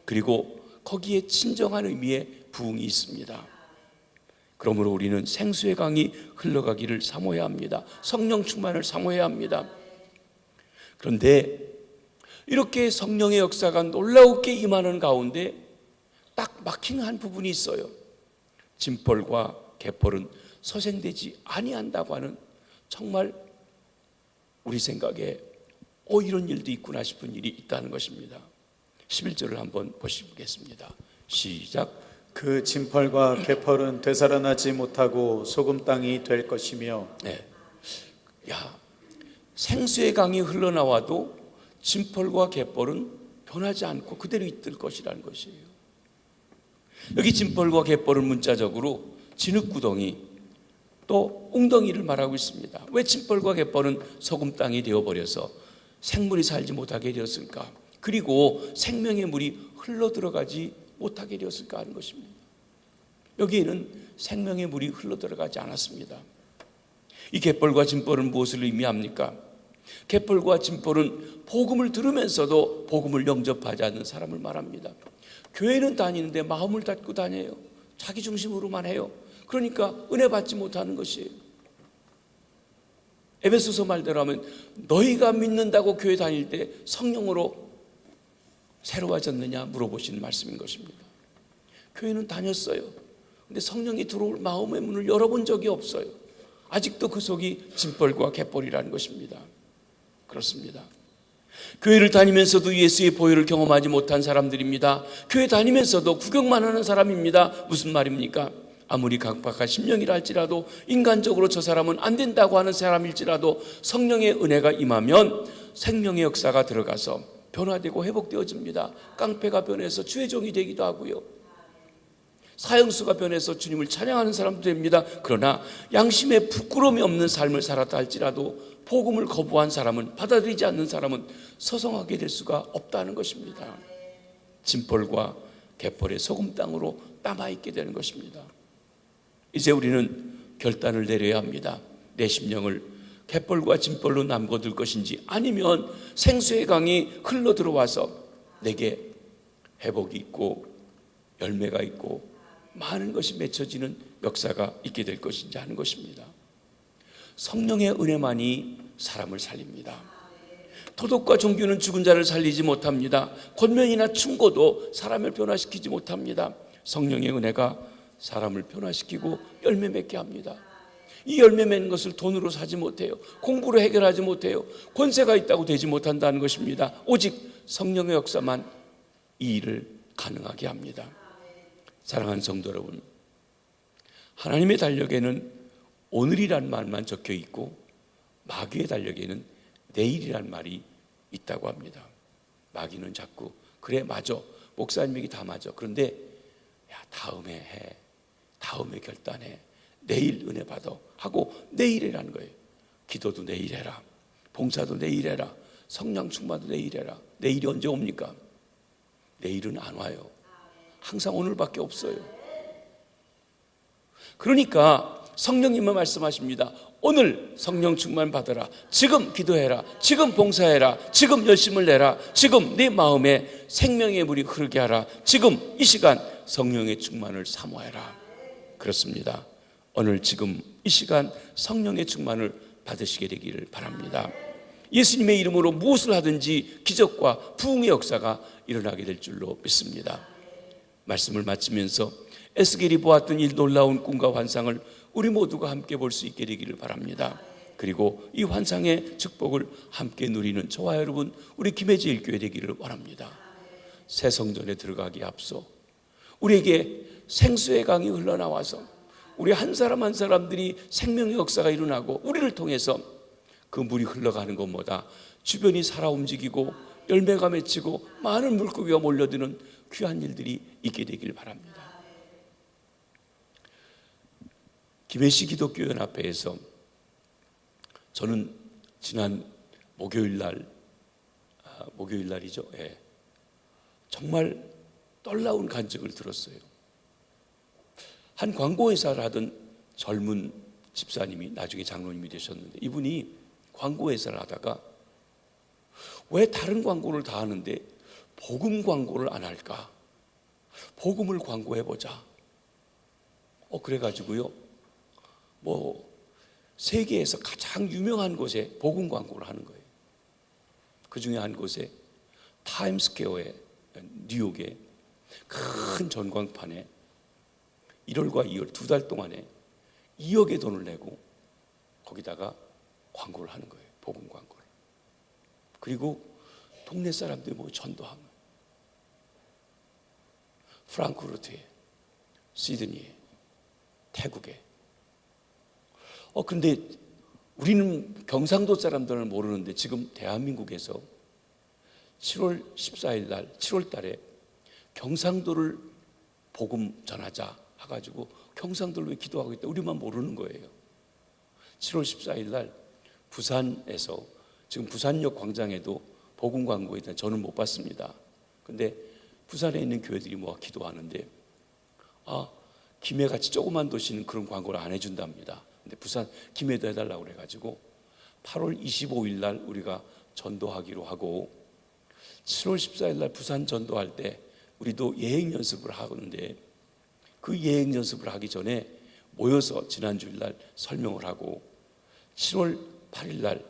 그리고 거기에 진정한 의미의 부흥이 있습니다. 그러므로 우리는 생수의 강이 흘러가기를 사모해야 합니다. 성령 충만을 사모해야 합니다. 그런데 이렇게 성령의 역사가 놀라우게 임하는 가운데 딱 막힌 한 부분이 있어요. 진펄과 개펄은 서생되지 아니한다고 하는, 정말 우리 생각에 이런 일도 있구나 싶은 일이 있다는 것입니다. 11절을 한번 보시겠습니다. 시작. 그 진펄과 개펄은 되살아나지 못하고 소금 땅이 될 것이며. 네. 생수의 강이 흘러나와도 진펄과 개펄은 변하지 않고 그대로 있을 것이라는 것이에요. 여기 진펄과 개펄은 문자적으로 진흙구덩이 또 웅덩이를 말하고 있습니다. 왜 진펄과 개펄은 소금 땅이 되어버려서 생물이 살지 못하게 되었을까? 그리고 생명의 물이 흘러들어가지 못하게 되었을까 하는 것입니다. 여기에는 생명의 물이 흘러들어가지 않았습니다. 이 개펄과 진펄은 무엇을 의미합니까? 개펄과 진펄은 복음을 들으면서도 복음을 영접하지 않는 사람을 말합니다. 교회는 다니는데 마음을 닫고 다녀요. 자기 중심으로만 해요. 그러니까 은혜 받지 못하는 것이에요. 에베소서 말대로 하면 너희가 믿는다고 교회 다닐 때 성령으로 새로워졌느냐 물어보시는 말씀인 것입니다. 교회는 다녔어요. 근데 성령이 들어올 마음의 문을 열어본 적이 없어요. 아직도 그 속이 진펄과 개펄이라는 것입니다. 그렇습니다. 교회를 다니면서도 예수의 보혈을 경험하지 못한 사람들입니다. 교회 다니면서도 구경만 하는 사람입니다. 무슨 말입니까? 아무리 각박한 심령이라 할지라도, 인간적으로 저 사람은 안 된다고 하는 사람일지라도 성령의 은혜가 임하면 생명의 역사가 들어가서 변화되고 회복되어집니다. 깡패가 변해서 주의 종이 되기도 하고요. 사형수가 변해서 주님을 찬양하는 사람도 됩니다. 그러나 양심에 부끄러움이 없는 삶을 살았다 할지라도 복음을 거부한 사람은, 받아들이지 않는 사람은 서성하게 될 수가 없다는 것입니다. 진펄과 개펄의 소금 땅으로 남아있게 되는 것입니다. 이제 우리는 결단을 내려야 합니다. 내 심령을 개펄과 진펄로 남겨둘 것인지, 아니면 생수의 강이 흘러들어와서 내게 회복이 있고 열매가 있고 많은 것이 맺혀지는 역사가 있게 될 것인지 하는 것입니다. 성령의 은혜만이 사람을 살립니다. 도덕과 종교는 죽은 자를 살리지 못합니다. 권면이나 충고도 사람을 변화시키지 못합니다. 성령의 은혜가 사람을 변화시키고 열매 맺게 합니다. 이 열매 맺는 것을 돈으로 사지 못해요. 공부로 해결하지 못해요. 권세가 있다고 되지 못한다는 것입니다. 오직 성령의 역사만 이 일을 가능하게 합니다. 사랑하는 성도 여러분, 하나님의 달력에는 오늘이란 말만 적혀 있고 마귀의 달력에는 내일이란 말이 있다고 합니다. 마귀는 자꾸 그래 맞아, 목사님 얘기 다 맞아, 그런데 야 다음에 해, 다음에 결단해, 내일 은혜 받아 하고 내일이라는 거예요. 기도도 내일 해라, 봉사도 내일 해라, 성령 충만도 내일 해라. 내일이 언제 옵니까? 내일은 안 와요. 항상 오늘밖에 없어요. 그러니까 성령님은 말씀하십니다. 오늘 성령 충만 받아라. 지금 기도해라. 지금 봉사해라. 지금 열심을 내라. 지금 네 마음에 생명의 물이 흐르게 하라. 지금 이 시간 성령의 충만을 사모해라. 그렇습니다. 오늘 지금 이 시간 성령의 충만을 받으시게 되기를 바랍니다. 예수님의 이름으로 무엇을 하든지 기적과 부흥의 역사가 일어나게 될 줄로 믿습니다. 말씀을 마치면서 에스겔이 보았던 이 놀라운 꿈과 환상을 우리 모두가 함께 볼 수 있게 되기를 바랍니다. 그리고 이 환상의 축복을 함께 누리는 저와 여러분, 우리 김해제일 교회 되기를 원합니다. 새 성전에 들어가기에 앞서 우리에게 생수의 강이 흘러나와서 우리 한 사람 한 사람들이 생명의 역사가 일어나고 우리를 통해서 그 물이 흘러가는 것보다 주변이 살아 움직이고 열매가 맺히고 많은 물고기가 몰려드는 귀한 일들이 있게 되길 바랍니다. 김해시 기독교연합회에서 저는 지난 목요일날이죠. 예. 정말 놀라운 간증을 들었어요. 한 광고회사를 하던 젊은 집사님이 나중에 장로님이 되셨는데, 이분이 광고회사를 하다가 왜 다른 광고를 다 하는데 복음 광고를 안 할까? 복음을 광고해보자. 그래가지고요, 세계에서 가장 유명한 곳에 복음 광고를 하는 거예요. 그 중에 한 곳에 타임스퀘어에, 뉴욕에 큰 전광판에 1월과 2월 2달 동안에 2억의 돈을 내고 거기다가 광고를 하는 거예요. 복음 광고를. 그리고 동네 사람들이 전도하는 거예요. 프랑크푸르트에, 시드니에, 태국에. 근데 우리는 경상도 사람들은 모르는데 지금 대한민국에서 7월 14일 날, 7월 달에 경상도를 복음 전하자 해가지고 경상도를 왜 기도하고 있다, 우리만 모르는 거예요. 7월 14일 날 부산에서, 지금 부산역 광장에도 복음 광고에 대한, 저는 못 봤습니다. 근데 부산에 있는 교회들이 기도하는데, 김해같이 조그만 도시는 그런 광고를 안 해준답니다. 근데 부산 김해도 해달라고 그래가지고 8월 25일 날 우리가 전도하기로 하고, 7월 14일 날 부산 전도할 때 우리도 예행 연습을 하는데, 그 예행 연습을 하기 전에 모여서 지난주일 날 설명을 하고, 7월 8일 날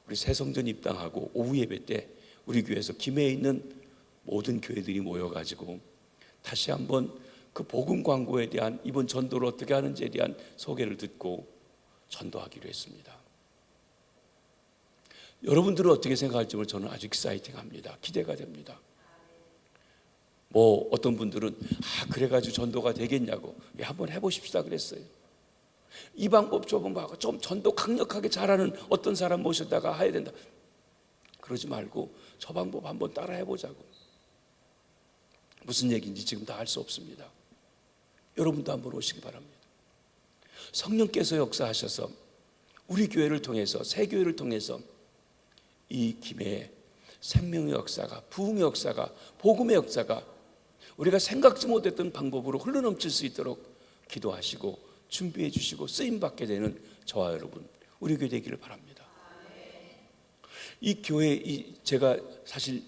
우리 새성전 입당하고 오후 예배 때 우리 교회에서 김해에 있는 모든 교회들이 모여가지고 다시 한번 그 복음 광고에 대한, 이번 전도를 어떻게 하는지에 대한 소개를 듣고 전도하기로 했습니다. 여러분들은 어떻게 생각할지 저는 아주 익사이팅합니다. 기대가 됩니다. 어떤 분들은 그래가지고 전도가 되겠냐고, 한번 해보십시다 그랬어요. 이 방법 저 방법, 좀 전도 강력하게 잘하는 어떤 사람 모셨다가 해야 된다, 그러지 말고 저 방법 한번 따라 해보자고. 무슨 얘기인지 지금 다 알 수 없습니다. 여러분도 한번 오시기 바랍니다. 성령께서 역사하셔서 우리 교회를 통해서, 새 교회를 통해서 이 김해에 생명의 역사가, 부흥의 역사가, 복음의 역사가 우리가 생각지 못했던 방법으로 흘러넘칠 수 있도록 기도하시고 준비해 주시고 쓰임받게 되는 저와 여러분, 우리 교회 되기를 바랍니다. 이 교회, 제가 사실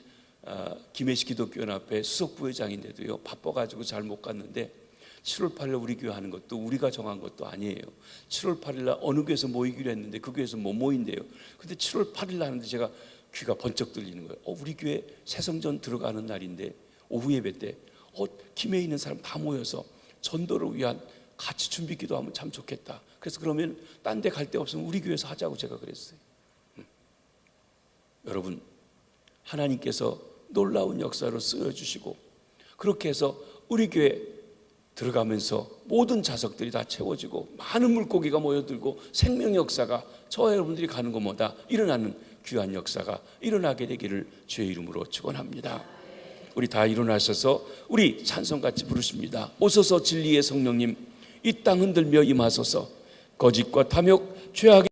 김해시 기독교연합회 수석부회장인데도요, 바빠가지고 잘 못 갔는데 7월 8일 우리 교회 하는 것도 우리가 정한 것도 아니에요. 7월 8일 날 어느 교회에서 모이기로 했는데 그 교회에서 못 모인대요. 근데 7월 8일 날 하는데 제가 귀가 번쩍 들리는 거예요. 우리 교회 새성전 들어가는 날인데 오후 예배 때 김해에 있는 사람 다 모여서 전도를 위한 같이 준비 기도하면 참 좋겠다. 그래서 그러면 딴 데 갈 데 없으면 우리 교회에서 하자고 제가 그랬어요. 여러분, 하나님께서 놀라운 역사로 쓰여주시고 그렇게 해서 우리 교회 들어가면서 모든 자석들이 다 채워지고 많은 물고기가 모여들고 생명의 역사가 저와 여러분들이 가는 것보다 일어나는 귀한 역사가 일어나게 되기를 주의 이름으로 축원합니다. 우리 다 일어나셔서 우리 찬송같이 부르십니다. 오소서 진리의 성령님, 이 땅 흔들며 임하소서. 거짓과 탐욕, 죄악의